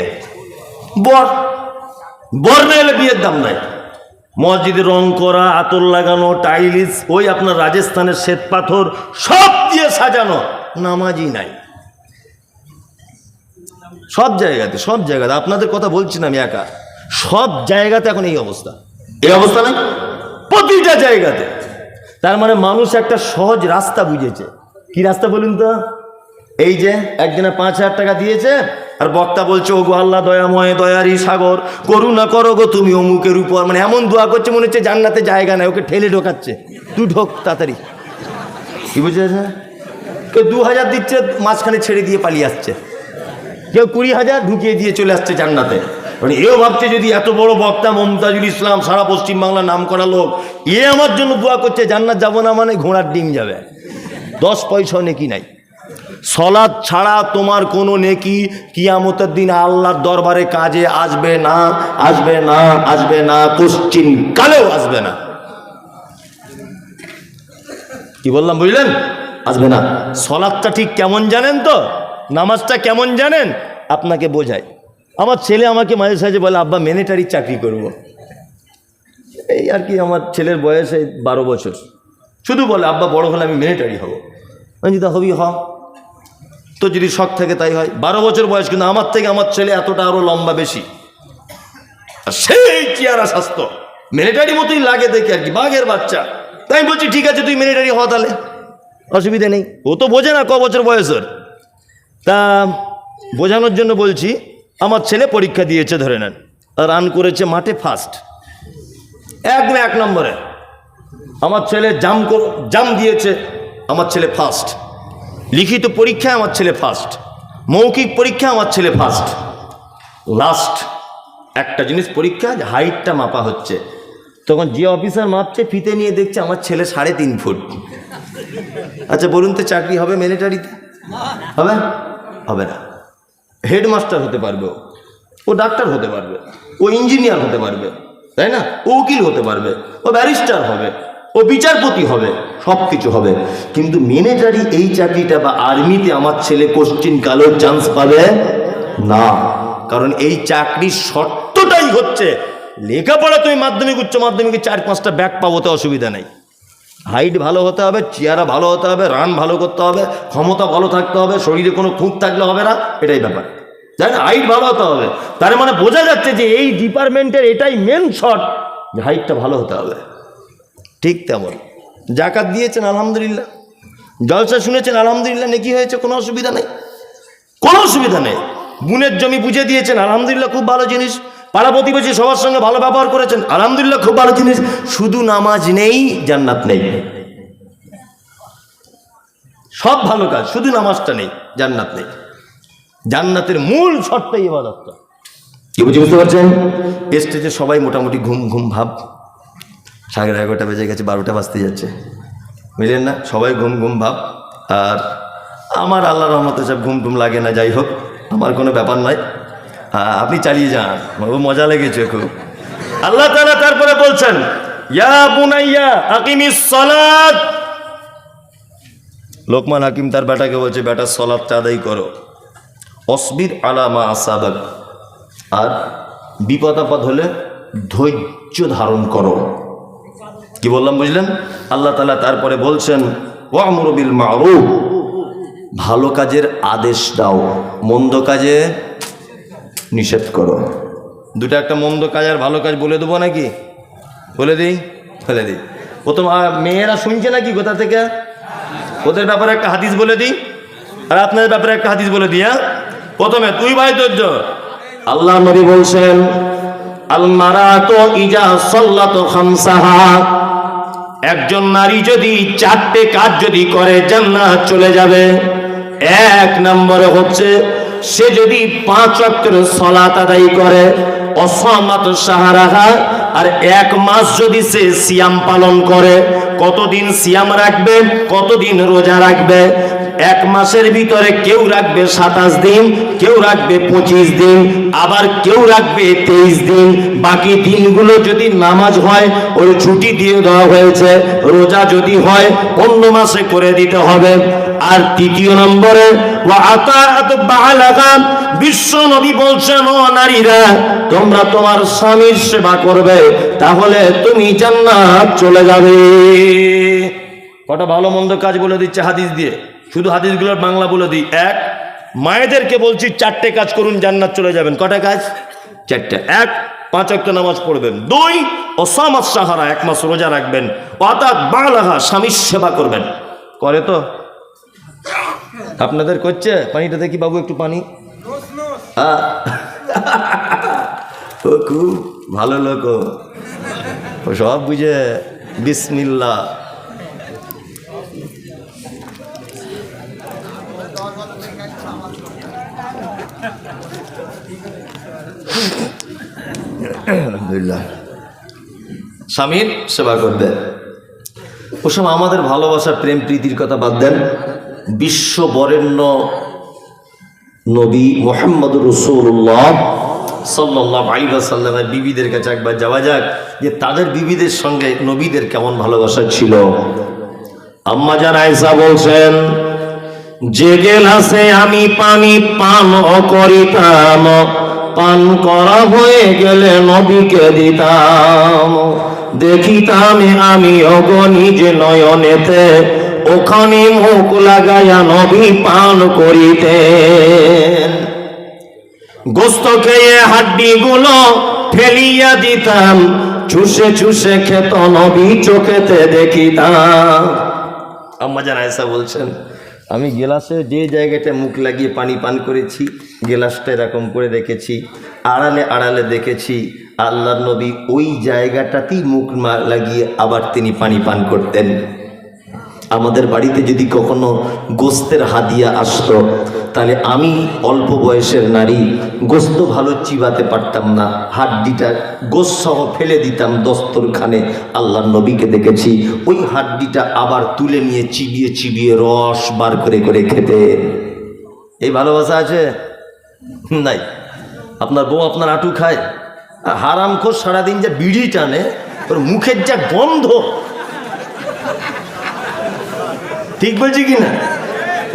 বর। বর না এলে বিয়ের দাম নাই। মসজিদে রং করা, আতর লাগানো, টাইলস, ওই আপনার রাজস্থানের শ্বেত পাথর সব দিয়ে সাজানো, নামাজই নাই সব জায়গাতে। সব জায়গাতে, আপনাদের কথা বলছি না আমি একা, সব জায়গাতে এখন এই অবস্থা। এই অবস্থা নাই প্রতিটা জায়গাতে। তার মানে মানুষ একটা সহজ রাস্তা বুঝেছে। কি রাস্তা বলুন তো? এই যে একজনে 5,000 টাকা দিয়েছে আর বক্তা বলছে, ও গো আল্লাহ দয়াময়, দয়ারি সাগর, করুণা করো গো তুমি অমুকের উপর, মানে এমন দোয়া করছে মনে হচ্ছে জান্নাতে জায়গা নাই, ওকে ঠেলে ঢোকাচ্ছে, তুই ঢোক তাড়াতাড়ি। কি বুঝেছে? কেউ 2,000 দিচ্ছে, মাঝখানে ছেড়ে দিয়ে পালিয়ে আসছে, কেউ 20,000 ঢুকিয়ে দিয়ে চলে আসছে জান্নাতে। মানে এও ভাবছে যদি এত বড় বক্তা মমতাজুল ইসলাম, সারা পশ্চিমবাংলার নাম করা লোক, এ আমার জন্য দোয়া করছে জান্নাত যাবো না, মানে ঘোড়ার ডিম যাবে। 10 পয়সা নেকি নাই। সলাৎ ছাড়া তোমার কোনো নেকি কিয়ামতের দিন আল্লাহর দরবারে কাজে আসবে না, আসবে না, আসবে না, কোশ্চিন কালেও আসবে না। কি বললাম বুঝলেন? আসবে না। সলাৎটা ঠিক কেমন জানেন তো? নামাজটা কেমন জানেন? আপনাকে বোঝায়। আমার ছেলে আমাকে মাঝে সাঝে বলে, আব্বা মিলিটারির চাকরি করব। এই আর কি, আমার ছেলের বয়স 12 বছর, শুধু বলে আব্বা বড় হলে আমি মিলিটারি হব। আমি যদি হবি হ, তো যদি শখ থাকে তাই হয়। 12 বছর বয়স, কিন্তু আমার থেকে আমার ছেলে এতটা আরো লম্বা বেশি, আর সেই চেহারা স্বাস্থ্য মিলিটারি মতোই লাগে দেখে আর কি, বাঘের বাচ্চা। তাই বলছি ঠিক আছে তুই মিলিটারি হ, তাহলে অসুবিধা নেই। ও তো বোঝে না ক বছর বয়সের। তা বোঝানোর জন্য বলছি, আমার ছেলে পরীক্ষা দিয়েছে, ধরে নেন রান করেছে মাঠে ফার্স্ট, একদম 1 নম্বরে। আমার ছেলে জাম দিয়েছে, আমার ছেলে ফার্স্ট। লিখিত পরীক্ষায় আমার ছেলে ফার্স্ট, মৌখিক পরীক্ষা আমার ছেলে ফার্স্ট। লাস্ট একটা জিনিস পরীক্ষা, হাইটটা মাপা হচ্ছে, তখন যে অফিসার মাপছে ফিতে নিয়ে দেখছে আমার ছেলে 3.5 ফুট। আচ্ছা বলুন তো চাকরি হবে মিলিটারিতে? হবে? হবে না। হেডমাস্টার হতে পারবে, ও ডাক্তার হতে পারবে, ও ইঞ্জিনিয়ার হতে পারবে, তাই না? ও উকিল হতে পারবে, ও ব্যারিস্টার হবে, ও বিচারপতি হবে, সব কিছু হবে। কিন্তু মিলিটারি এই চাকরিটা বা আর্মিতে আমার ছেলে কোশ্চিন কালেও চান্স পাবে না। কারণ এই চাকরির শর্তটাই হচ্ছে লেখাপড়া তুমি মাধ্যমিক উচ্চ মাধ্যমিকে 4-5টা ব্যাক পাবো, তো অসুবিধা নেই। হাইট ভালো হতে হবে, চেহারা ভালো হতে হবে, রান ভালো করতে হবে, ক্ষমতা ভালো থাকতে হবে, শরীরে কোনো খুঁত থাকলে হবে না, এটাই ব্যাপার, তাই না? হাইট ভালো হতে হবে, তার মানে বোঝা যাচ্ছে যে এই ডিপার্টমেন্টের এটাই মেন শর্ট, যে হাইটটা ভালো হতে হবে। ঠিক তেমন জাকাত দিয়েছেন আলহামদুলিল্লাহ, জলসা শুনেছেন আলহামদুলিল্লাহ, নেকি হয়েছে, কোনো অসুবিধা নেই, কোনো অসুবিধা নেই। বুনের জমি বুঝে দিয়েছেন আলহামদুলিল্লাহ, খুব ভালো জিনিস। পাড়া প্রতিবেশী সবার সঙ্গে ভালো ব্যবহার করেছেন আলহামদুলিল্লাহ, খুব ভালো জিনিস। শুধু নামাজ নেই, জান্নাত নেই। সব ভালো কাজ, শুধু নামাজটা নেই, জান্নাত নেই। জান্নাতের মূল শর্তই ইবাদতটা। কি বুঝতে পারছেন? স্টেজে সবাই মোটামুটি ঘুম ঘুম ভাব, 11:30 বেজে গেছে, 12টা বাজতে যাচ্ছে, বুঝলেন না? সবাই ঘুম ঘুম ভাব। আর আমার আল্লাহর রহমতে সব ঘুম টুম লাগে না, যাই হোক, আমার কোনো ব্যাপার নয়, আপনি চালিয়ে যান, মজা লেগেছে খুব। আল্লাহ তাআলা তারপরে বলছেন, ইয়া বুনাইয়া আকিমিস সালাত। লোকমান হাকিম তার বেটাকে বলছে, বেটা সালাতটা আদায় করো। অসবির আলা মা আসাবাক, আর বিপদ আপদ হলে ধৈর্য ধারণ করো। কি বললাম বুঝলেন? আল্লাহ তাআলা তারপরে বলছেন, ওয়ামুরু বিল মারুফ, ভালো কাজের আদেশ দাও, মন্দ কাজে নিষেধ করো। দুটো, একটা মন্দ কাজ আর ভালো কাজ বলে দেবো নাকি? বলে দিই, বলে দিই। প্রথম মেয়েরা শুনছে নাকি কোথা থেকে? ওদের ব্যাপারে একটা হাদিস বলে দিই, আর আপনাদের ব্যাপারে একটা হাদিস বলে দিই। প্রথমে তুই ভাই ধৈর্য। আল্লাহ নবী বলছেন, আল মারাতু ইজা সাল্লাতু খামসাহা, একজন নারী যদি 4টে কাজ যদি করে জান্নাত চলে যাবে। 1 নম্বরে হচ্ছে সে যদি 5 ওয়াক্তের সালাত আদায় করে, অসামাত শাহরাহা, আর 1 মাস যদি সে সিয়াম পালন করে। কতদিন সিয়াম রাখবে? কতদিন রোজা রাখবে? 1 মাসের ভিতরে কেউ রাখবে 27 দিন, কেউ রাখবে 25 দিন, আবার কেউ রাখবে 23 দিন। বাকি দিনগুলো যদি নামাজ হয় ওই ছুটি দিয়ে দেওয়া হয়েছে, রোজা যদি হয় অন্য মাসে করে দিতে হবে। আর 3 নম্বরে ওয়া আতাআত বালাগা, বিশ্ব নবী বলছেন, ও নারীরা তোমরা তোমার স্বামীর সেবা করবে, তাহলে তুমি জান্নাত চলে যাবে। কটা ভালো মন্দ কাজ বলে দিচ্ছে হাদিস দিয়ে, শুধু হাদিসগুলোর বাংলা বলে দিই। 1, মায়েদেরকে বলছি 4টে কাজ করুন, জান্নাত চলে যাবেন। কটা কাজ? 4টে। 1, 5 ওয়াক্ত নামাজ পড়বেন। 2, অসামাত সাহারা, 1 মাস রোজা রাখবেন। আতাত বালাগা, স্বামীর সেবা করবেন। করে তো? আপনাদের করছে? পানিটা দেখি বাবু, একটু পানি। ও খুব ভালো লোক, ও সব বুঝে। বিসমিল্লাহ। আলহামদুলিল্লাহ। স্বামীর সেবা করবে। ওসব আমাদের ভালোবাসা প্রেম প্রীতির কথা বাদ দেন। বিশ্ব বরেণ্য নবী মুহাম্মদুর রাসূলুল্লাহ সাল্লাল্লাহু আলাইহি ওয়াসাল্লামের বিবিদের কাছে একবার যাওয়া যাক, যে তাদের বিবিদের সঙ্গে নবীদের কেমন ভালোবাসা ছিল। আম্মা জান আয়েশা বলছেন, যে গেলাসে আমি পানি পান করিতাম, পান করা হয়ে গেলে নবীকে দিতাম। দেখিতাম আমি অগণিজ নয়নেতে, ওখানে মুখ লাগাইয়া নবী পান করিতেন। গোস্ত খেয়ে হাড্ডি গুলো ফেলিয়া দিতাম, চুষে চুষে খেত নবী চোখেতে দেখিতাম। আম্মা জান আয়েশা বলছেন, আমি গেলাসে যে জায়গাটা মুখ লাগিয়ে পানি পান করেছি, গেলাসটা এরকম করে রেখেছি, আড়ালে আড়ালে দেখেছি আল্লাহর নবী ওই জায়গাটাতেই মুখ লাগিয়ে আবার তিনি পানি পান করতেন। আমাদের বাড়িতে যদি কখনো গোস্তের হাদিয়া আসতো, তাহলে আমি অল্প বয়সের নারী, গোস্ত ভালো চিবাতে পারতাম না, হাড্ডিটা গোস্ত সহ ফেলে দিতাম দস্তরখানে। আল্লাহর নবীকে দেখেছি ওই হাড্ডিটা আবার তুলে নিয়ে চিবিয়ে চিবিয়ে রস বার করে করে খেতেন। এই ভালোবাসা আছে? নাই। আপনার বউ আপনার আঁটু খায়, হারামখোর সারাদিন যা বিড়ি টানে, ওর মুখের যা গন্ধ, ঠিক বলছি কিনা?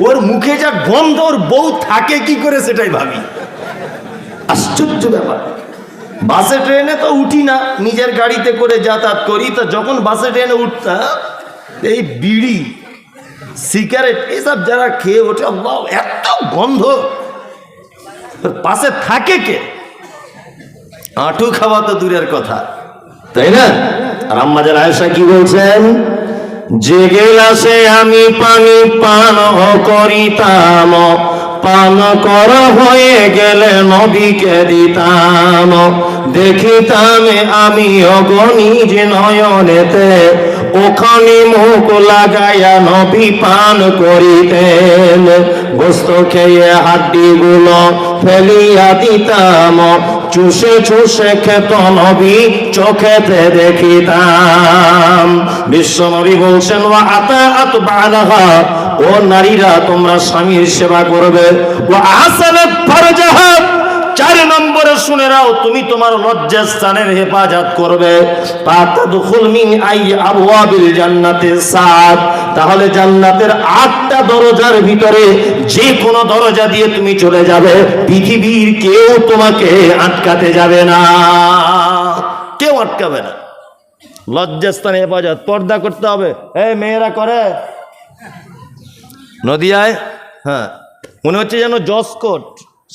ওর মুখে যা গন্ধ, ওর বউ থাকে কি করে সেটাই ভাবি। আশ্চর্য ব্যাপার। বাসে ট্রেনে তো উঠি না, নিজের গাড়িতে করে যাতায়াত করি, তো যখন বাসে ট্রেনে উঠতাম এই বিড়ি সিগারেট এসব যারা খেয়ে ওঠে, এত গন্ধ, পাশে থাকে কে? আঁটু খাওয়া তো দূরের কথা, তাই না? আর আম্মা জান আয়েশা কি বলছেন, যে গেলাসে আমি পানি পান করিতাম, পান করা হয়ে গেলে নবীকে দিতাম। দেখিতাম আমি অগণিজ নয়নেতে, ওখানে মুখ লাগাইয়া নবী পান করিতেন। গোস্ত খেয়ে হাড্ডিগুলো ফেলিয়া দিতাম, চুষে চুষে খেত নবী চোখেতে দেখিতাম। বিশ্ব নবী বলছেন ওয়া আতাআত বালাহা, ও নারীরা তোমরা স্বামীর সেবা করবে। ওয়া আহসানাত ফারজাহা, 4 নম্বরে শুনে নাও, তুমি তোমার লজ্জাস্থানের হেফাজত করবে। তাদখুল মিন আই আবওয়াবিল জান্নাতি সাত, তাহলে জান্নাতের 8টা দরজার ভিতরে যে কোনো দরজা দিয়ে তুমি চলে যাবে, পৃথিবীর কেউ তোমাকে আটকাতে যাবে না, কেউ আটকাবে না। লজ্জাস্থানে হেফাজত, পর্দা করতে হবে। এই মেয়েরা করে নদিয়ায়, হ্যাঁ মনে হচ্ছে যেন জজ কোর্ট,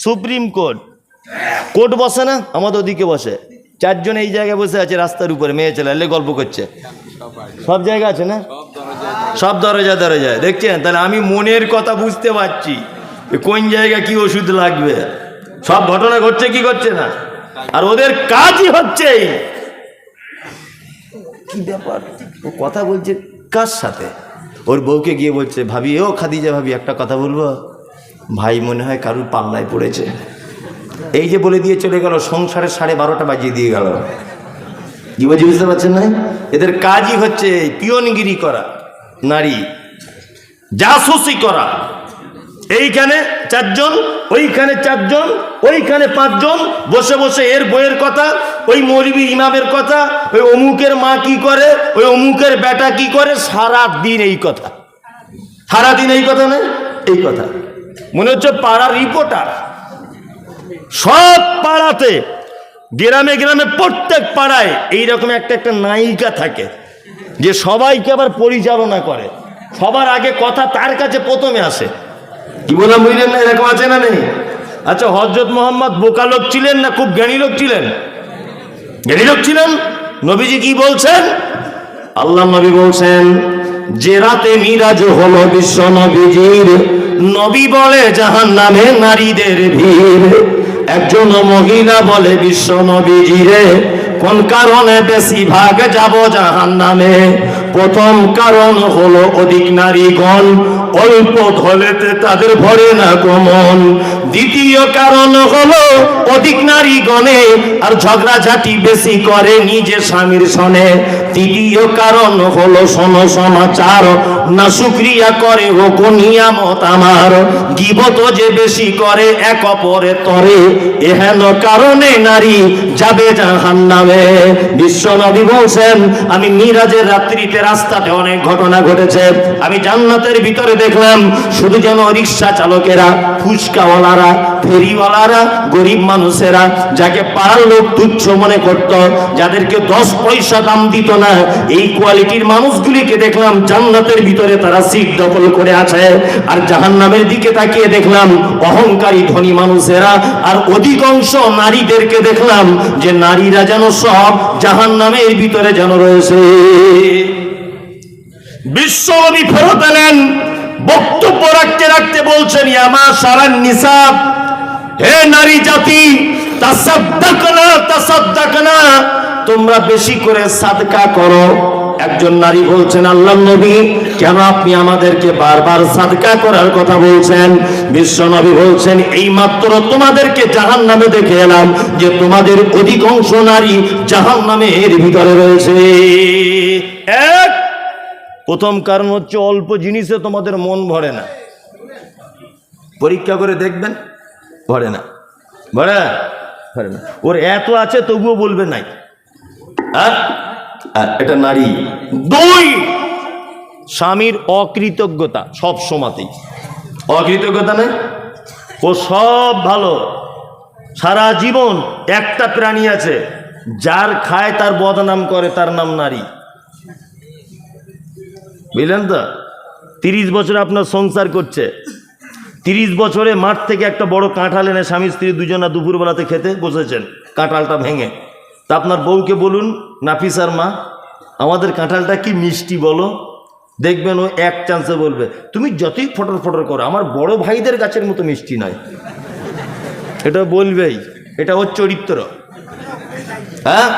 সুপ্রিম কোর্ট, কোর্ট বসে না, আমাদের ওদিকে বসে। 4 জন এই জায়গায় বসে আছে রাস্তার উপরে, মেয়ে ছেলে এলে গল্প করছে। সব জায়গা আছে না, সব দরজায় দরজায় দেখছেন। তাহলে আমি মনের কথা বুঝতে পারছি কোন জায়গা কি ওষুধ লাগবে। সব ঘটনা ঘটছে কি করছে না, আর ওদের কাজই হচ্ছে। কি ব্যাপার, ও কথা বলছে কার সাথে? ওর বউকে গিয়ে বলছে, ভাবি ও খাদিজা ভাবি একটা কথা বলবো। ভাই মনে হয় কারুর পাল্লায় পড়েছে। এই যে বলে দিয়ে চলে গেল, সংসারে 12:30 বাজিয়ে দিয়ে গেল। কি বলছি বুঝতে পারছেন না? এদের কাজই হচ্ছে পিয়নগিরি করা, নারী জাসুসি করা। এইখানে 4 জন, ওইখানে 4 জন, ওইখানে 5 জন বসে বসে এর বইয়ের কথা, ওই মৌলবী ইমামের কথা, ওই অমুকের মা কি করে, ওই অমুকের বেটা কি করে, সারাদিন এই কথা, সারাদিন এই কথা না, এই কথা। মনে হচ্ছে পাড়ার রিপোর্টার। সব পাড়াতে, গ্রামে গ্রামে, প্রত্যেক পাড়ায় এইরকম একটা একটা নায়িকা থাকে, যে সবাইকে আবার পরিচালনা করে। সবার আগে কথা তার কাছে প্রথমে আসে। কি বললাম বুঝলেন না? এরকম আছে না নেই? আচ্ছা, হযরত মুহাম্মদ বোকা লোক ছিলেন না খুব জ্ঞানী লোক ছিলেন? জ্ঞানী লোক ছিলেন। নবীজি কি বলছেন? আল্লাহ নবী বলছেন, যে রাতে মিরাজ হলো বিশ্ব নবীজির, নবী বলে জাহান্নামে নারীদের ভিড়। একজন মহিলা বলে বিশ্ব নবীজিরে, কোন কারণে বেশি ভাগ যাব জাহান্নামে? প্রথম কারণ হলো অধিক নারীগণ, অল্প ধলেতে তাদের ভরে না গমন। দ্বিতীয় কারণ হলো অধিক নারীগণে আর ঝগড়াঝাটি বেশি করে নিজে স্বামীর সনে। তৃতীয় কারণ হলো শোনো সমাচার, না শুকরিয়া করে ও নিয়ামত আমার। গীবত যে বেশি করে এক অপরের তরে, এহেন কারণে নারী যাবে জাহান্নামে। বিশ্বনবী বলছেন, আমি মিরাজের রাত্রিতে রাস্তাতে অনেক ঘটনা ঘটেছে। আমি জান্নাতের ভিতরে দেখলাম শুধু যেন রিক্সা চালকেরা, ফুচকাওয়ালারা, ফেরিওয়ালারা, গরিব মানুষেরা, যাকে পাড়ার লোক তুচ্ছ মনে করত, যাদেরকে 10 পয়সা দাম দিত না, এই কোয়ালিটির মানুষগুলিকে দেখলাম জান্নাতের ভিতরে তারা সিট দখল করে আছে। আর জাহান্নামের দিকে তাকিয়ে দেখলাম অহংকারী ধনী মানুষেরা, আর অধিকাংশ নারীদেরকে দেখলাম যে নারীরা যেন সব জাহান্নামের ভিতরে যেন রয়েছে। বিশ্বনবী ফেরত এলেন, বক্তব্য রাখতে রাখতে বলছেন, ইয়া মাশারান নিসা, হে নারী জাতি, তাসাদ্দাকনা তাসাদ্দাকনা, তোমরা বেশি করে সাদকা করো। একজন নারী বলছেন, আল্লাহর নবী কেন আপনি আমাদেরকে বারবার সাদকা করার কথা বলছেন? বিশ্বনবী বলছেন, এই মাত্র তোমাদেরকে জাহান্নামে দেখে এলাম যে তোমাদের অধিকাংশ নারী জাহান্নামের ভিতরে রয়েছে। এক প্রথম কারণ হচ্ছে অল্প জিনিসে তোমাদের মন ভরে না। পরীক্ষা করে দেখবেন, ভরে না, ভরে না, ভরে না। ওর এত আছে তবুও বলবে নাই। এটা নারী। 2, স্বামীর অকৃতজ্ঞতা, সব সময়তেই অকৃতজ্ঞতা নেই। ও সব ভালো, সারা জীবন একটা প্রাণী আছে যার খায় তার বদনাম করে, তার নাম নারী। বুঝলেন তো? 30 বছর আপনার সংসার করছে, 30 বছরে মাঠ থেকে একটা বড় কাঁঠাল এনে স্বামী স্ত্রী দুজনা দুপুরবেলাতে খেতে বসেছেন, কাঁঠালটা ভেঙে। তা আপনার বউকে বলুন, নাফিসার মা, আমাদের কাঁঠালটা কি মিষ্টি বলো। দেখবেন ও এক চান্সে বলবে, তুমি যতই ফটর ফটর করো আমার বড় ভাইদের গাছের মতো মিষ্টি নয়। এটা বলবেই, এটা ওর চরিত্র। হ্যাঁ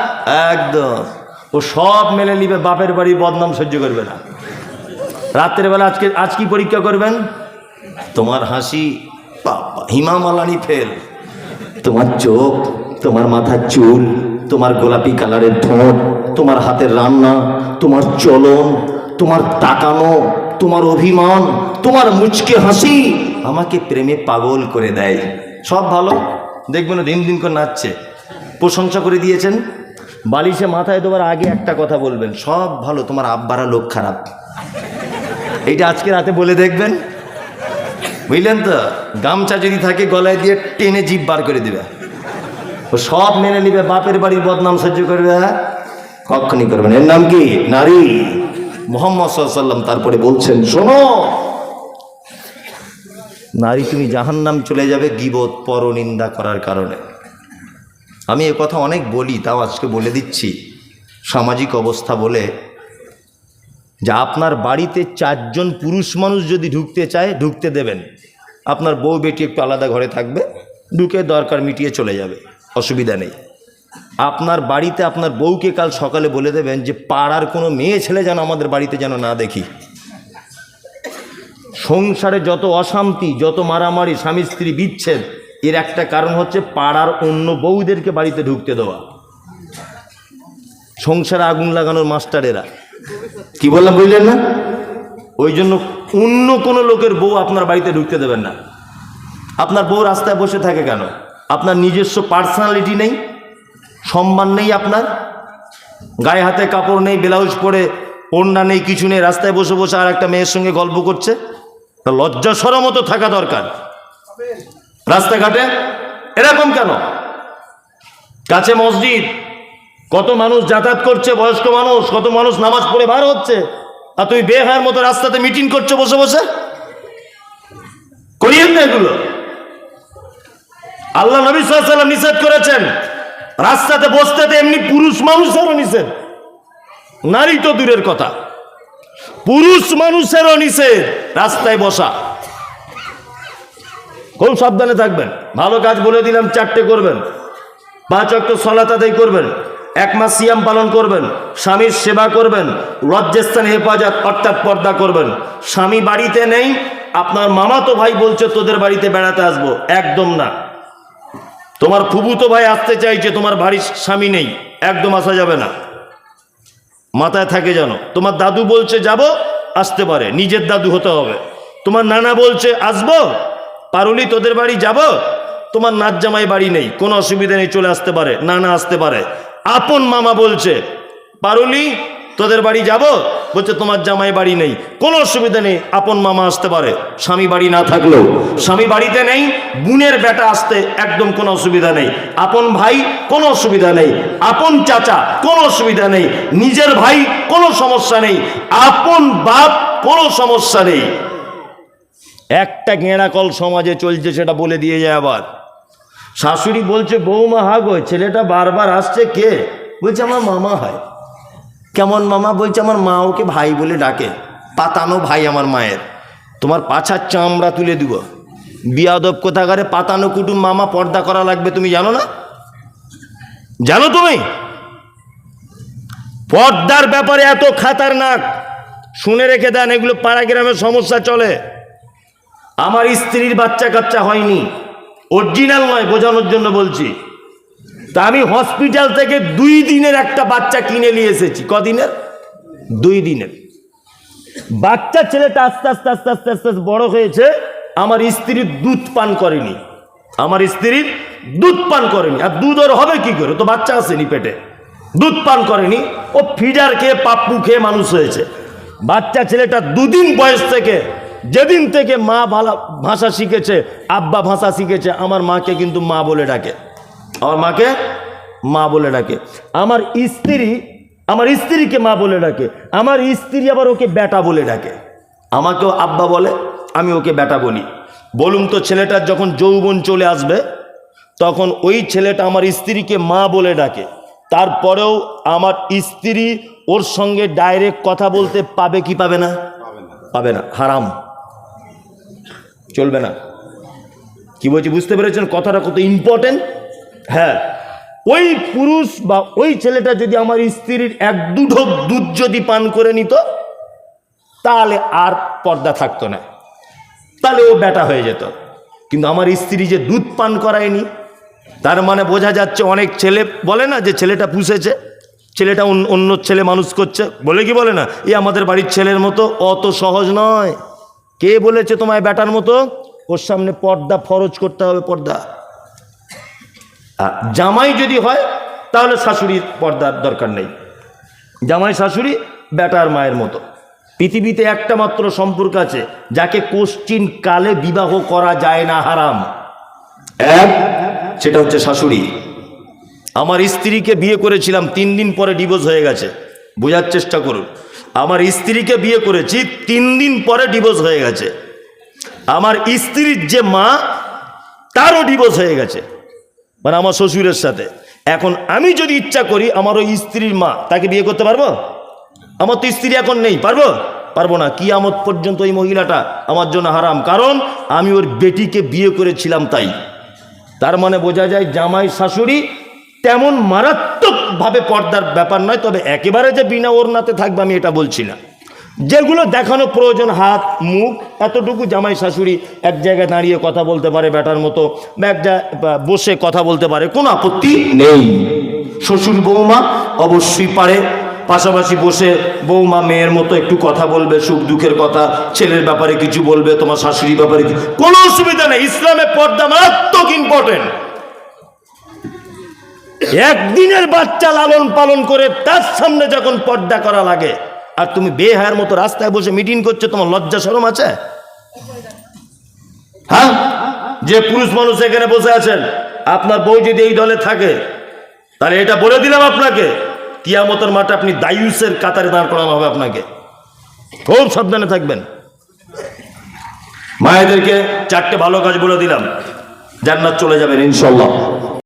একদম। ও সব মেনে নিবে, বাপের বাড়ির বদনাম সহ্য করবে না। রাত্রের বেলা আজ কি পরীক্ষা করবেন? তোমার হাসি বাবা হিমামালানি ফেল, তোমার চোখ, তোমার মাথার চুল, তোমার গোলাপি কালারের ঠোঁট, তোমার হাতের রান্না, তোমার চলন, তোমার তাকানো, তোমার অভিমান, তোমার মুচকে হাসি আমাকে প্রেমে পাগল করে দেয়। সব ভালো, দেখবেন দিন দিন করে নাচছে, প্রশংসা করে দিয়েছেন। বালিশে মাথায় দেওয়ার আগে একটা কথা বলবেন, সব ভালো, তোমার আব্বারা লোক খারাপ। এইটা আজকে রাতে বলে দেখবেন, বুঝলেন তো? গামছা যদি থাকে গলায় দিয়ে টেনে জিভ বার করে দিবে, ও সব মেনে নিবে, বাপের বাড়ির বদনাম সহ্য করবে কখনই করবেন। এর নাম কি? নারী। মুহাম্মদ সাল্লাল্লাহু আলাইহি ওয়াসাল্লাম তারপরে বলছেন, শোনো নারী তুমি জাহান্নাম চলে যাবে গীবত পরনিন্দা করার কারণে। আমি এ কথা অনেক বলি, তাও আজকে বলে দিচ্ছি, সামাজিক অবস্থা বলে, যে আপনার বাড়িতে 4 জন পুরুষ মানুষ যদি ঢুকতে চায় ঢুকতে দেবেন। আপনার বউ বেটি একটু আলাদা ঘরে থাকবে, ঢুকে দরকার মিটিয়ে চলে যাবে, অসুবিধা নেই। আপনার বাড়িতে আপনার বউকে কাল সকালে বলে দেবেন যে পাড়ার কোনো মেয়ে ছেলে যেন আমাদের বাড়িতে যেন না দেখি। সংসারে যত অশান্তি, যত মারামারি, স্বামী স্ত্রী বিচ্ছেদ, এর একটা কারণ হচ্ছে পাড়ার অন্য বউদেরকে বাড়িতে ঢুকতে দেওয়া। সংসারে আগুন লাগানোর মাস্টারেরা, কি বললাম বুঝলেন না? ওই জন্য অন্য কোনো লোকের বউ আপনার বাড়িতে ঢুকতে দেবেন না। আপনার বউ রাস্তায় বসে থাকে কেন? আপনার নিজস্ব পার্সোনালিটি নেই, সম্মান নেই, আপনার গায়ে হাতে কাপড় নেই, ব্লাউজ পরে ওড়না নেই, কিছু নেই, রাস্তায় বসে বসে আর একটা মেয়ের সঙ্গে গল্প করছে। লজ্জা শরম মতো থাকা দরকার রাস্তাঘাটে। এরকম কেন? কাছে মসজিদ, কত মানুষ যাতায়াত করছে, বয়স্ক মানুষ, কত মানুষ নামাজ পড়ে বার হচ্ছে, আর তুমি বেহায়ার মতো রাস্তাতে মিটিং করছো বসে বসে। করিয়েন না এগুলো। আল্লাহ নবী সাল্লাল্লাহু আলাইহি ওয়াসাল্লাম নিষেধ করেছেন রাস্তাতে বসতে, এমনি পুরুষ মানুষেরও নিষেধ, নারী তো দূরের কথা, পুরুষ মানুষেরও নিষেধ রাস্তায় বসা। খুব সাবধানে থাকবেন। ভালো কাজ বলে দিলাম, 4টে করবেন, 5 ওয়াক্ত সালাত আদায় করবেন, 1 মাস সিয়াম পালন করবেন, স্বামীর সেবা করবেন, লজ্জাস্থান হেফাজত অর্থাৎ পর্দা করবেন। স্বামী বাড়িতে নেই, আপনার মামাতো ভাই বলছে তোদের বাড়িতে বেড়াতে আসবো, একদম না। তোমার ফুফুতো ভাই আসতে চাইছে, তোমার বাড়ির স্বামী নেই, একদম আসা যাবে না, মাথায় থাকে যেন। তোমার দাদু বলছে যাব, আসতে পারে, নিজের দাদু হতে হবে। তোমার নানা বলছে আসবো, পারুলি তোদের বাড়ি যাব, তোমার নাচ জামাই বাড়ি নেই, কোনো অসুবিধা নেই, চলে আসতে পারে, নানা আসতে পারে। আপন মামা বলছে পারুলি তোদের বাড়ি যাব, বলছে তোমার জামাই বাড়ি নেই, কোনো অসুবিধা নেই, আপন মামা আসতে পারে, স্বামী বাড়ি না থাকলেও। স্বামী বাড়িতে নেই, বোনের বেটা আসতে একদম কোনো অসুবিধা নেই, আপন ভাই কোনো অসুবিধা নেই, আপন চাচা কোনো অসুবিধা নেই, নিজের ভাই কোনো সমস্যা নেই, আপন বাপ কোনো সমস্যা নেই। একটা গেঁড়াকল সমাজে চলছে, সেটা বলে দিয়ে যায়। আবার শাশুড়ি বলছে বৌমা হাগো, ছেলেটা বারবার আসছে, কে? বলছে আমার মামা হয়। কেমন মামা? বলছে আমার মা ওকে ভাই বলে ডাকে, পাতানো ভাই আমার মায়ের। তোমার পাছার চামড়া তুলে দিব, বিয়াদব কোথাকারে, পাতানো কুটুম মামা, পর্দা করা লাগবে, তুমি জানো না? জানো তুমি? পর্দার ব্যাপারে এত খাতারনাক, শুনে রেখে দেন, এগুলো পাড়া গ্রামের সমস্যা চলে। আমার স্ত্রীর বাচ্চা কাচ্চা হয়নি, অরিজিনাল নয়, বোঝানোর জন্য বলছি। তা আমি হসপিটাল থেকে 2 দিনের একটা বাচ্চা কিনে নিয়ে এসেছি। কদিনের? 2 দিনের বাচ্চা। ছেলেটা আস্তে আস্তে আস্তে আস্তে আস্তে বড় হয়েছে। আমার স্ত্রীর দুধ পান করেনি, আমার স্ত্রীর দুধ পান করেনি। আর দুধ ওর হবে কি করে? তো বাচ্চা আসেনি পেটে, দুধ পান করেনি। ও ফিডার খেয়ে পাপ্পু খেয়ে মানুষ হয়েছে। বাচ্চা ছেলেটা 2 দিন বয়স থেকে, যেদিন থেকে মা ভাষা শিখেছে, আব্বা ভাষা শিখেছে, আমার মাকে কিন্তু মা বলে ডাকে, আমার মাকে মা বলে ডাকে। আমার স্ত্রীকে মা বলে ডাকে, আমার স্ত্রী আবার ওকে বেটা বলে ডাকে। আমাকেও আব্বা বলে, আমি ওকে বেটা বলি। বলুন তো, ছেলেটার যখন যৌবন চলে আসবে, তখন ওই ছেলেটা আমার স্ত্রীকে মা বলে ডাকে, তারপরেও আমার স্ত্রী ওর সঙ্গে ডাইরেক্ট কথা বলতে পাবে কি পাবে না? পাবে না, হারাম, চলবে না। কি বলছি বুঝতে পেরেছেন কথাটা কত ইম্পর্টেন্ট? হ্যাঁ, ওই পুরুষ বা ওই ছেলেটা যদি আমার স্ত্রীর 1-2 ঢোক দুধ যদি পান করে নিত, তাহলে আর পর্দা থাকতো না, তাহলে ও বেটা হয়ে যেত। কিন্তু আমার স্ত্রী যে দুধ পান করায়নি, তার মানে বোঝা যাচ্ছে অনেক ছেলে বলে না যে ছেলেটা পুষেছে, ছেলেটা অন্য ছেলে মানুষ করছে, বলে কি বলে না, এ আমাদের বাড়ির ছেলের মতো, অত সহজ নয়। কে বলেছে তোমায় বেটার মতো? ওর সামনে পর্দা ফরজ করতে হবে, পর্দা। জামাই যদি হয় তাহলে শাশুড়ির পর্দার দরকার নেই, জামাই শাশুড়ি বেটার মায়ের মতো। পৃথিবীতে একটা মাত্র সম্পর্ক আছে যাকে কোশ্চিন কালে বিবাহ করা যায় না, হারাম। এক, সেটা হচ্ছে শাশুড়ি। আমার স্ত্রীকে বিয়ে করেছিলাম, 3 দিন পরে ডিভোর্স হয়ে গেছে। বোঝার চেষ্টা করুন, আমার স্ত্রীকে বিয়ে করেছি, 3 দিন পরে ডিভোর্স হয়ে গেছে। আমার স্ত্রীর যে মা, তারও ডিভোর্স হয়ে গেছে, মানে আমার শ্বশুরের সাথে। এখন আমি যদি ইচ্ছা করি আমার ওই স্ত্রীর মা, তাকে বিয়ে করতে পারবো? আমার তো স্ত্রী এখন নেই, পারবো? পারবো না। কিয়ামত পর্যন্ত ওই মহিলাটা আমার জন্য হারাম, কারণ আমি ওর বেটিকে বিয়ে করেছিলাম তাই। তার মানে বোঝা যায় জামাই শাশুড়ি তেমন মারাত্মকভাবে পর্দার ব্যাপার নয়, তবে একেবারে যে বিনা ওড়নাতে থাকবে আমি এটা বলছি না। যেগুলো দেখানো প্রয়োজন, হাত মুখ, এতটুকু জামাই শাশুড়ি এক জায়গায় দাঁড়িয়ে কথা বলতে পারে বেটার মতো, বা এক জায়গায় বসে কথা বলতে পারে, কোনো আপত্তি নেই। শ্বশুর বৌমা অবশ্যই পারে, পাশাপাশি বসে বৌমা মেয়ের মতো একটু কথা বলবে, সুখ দুঃখের কথা, ছেলের ব্যাপারে কিছু বলবে, তোমার শাশুড়ির ব্যাপারে কিছু, কোনো অসুবিধা নেই। ইসলামে পর্দা মারাত্মক ইম্পর্টেন্ট। একদিনের বাচ্চা লালন পালন করে তার সামনে যখন পর্দা করা লাগে, আর তুমি বেহায়ার মতো রাস্তায় বসে মিটিং করছো, তোমার লজ্জা শরম আছে? হ্যাঁ, যে পুরুষ মানুষ এখানে বসে আছেন, আপনার বউ যদি এই দলে থাকে, তাহলে এটা বলে দিলাম আপনাকে, কিয়ামতের মাঠে আপনি দায়ুসের কাতারে দাঁড় করানো হবে আপনাকে। খুব সাবধানে থাকবেন। মায়েদেরকে 4টে ভালো কাজ বলে দিলাম, জান্নাত চলে যাবেন ইনশাআল্লাহ।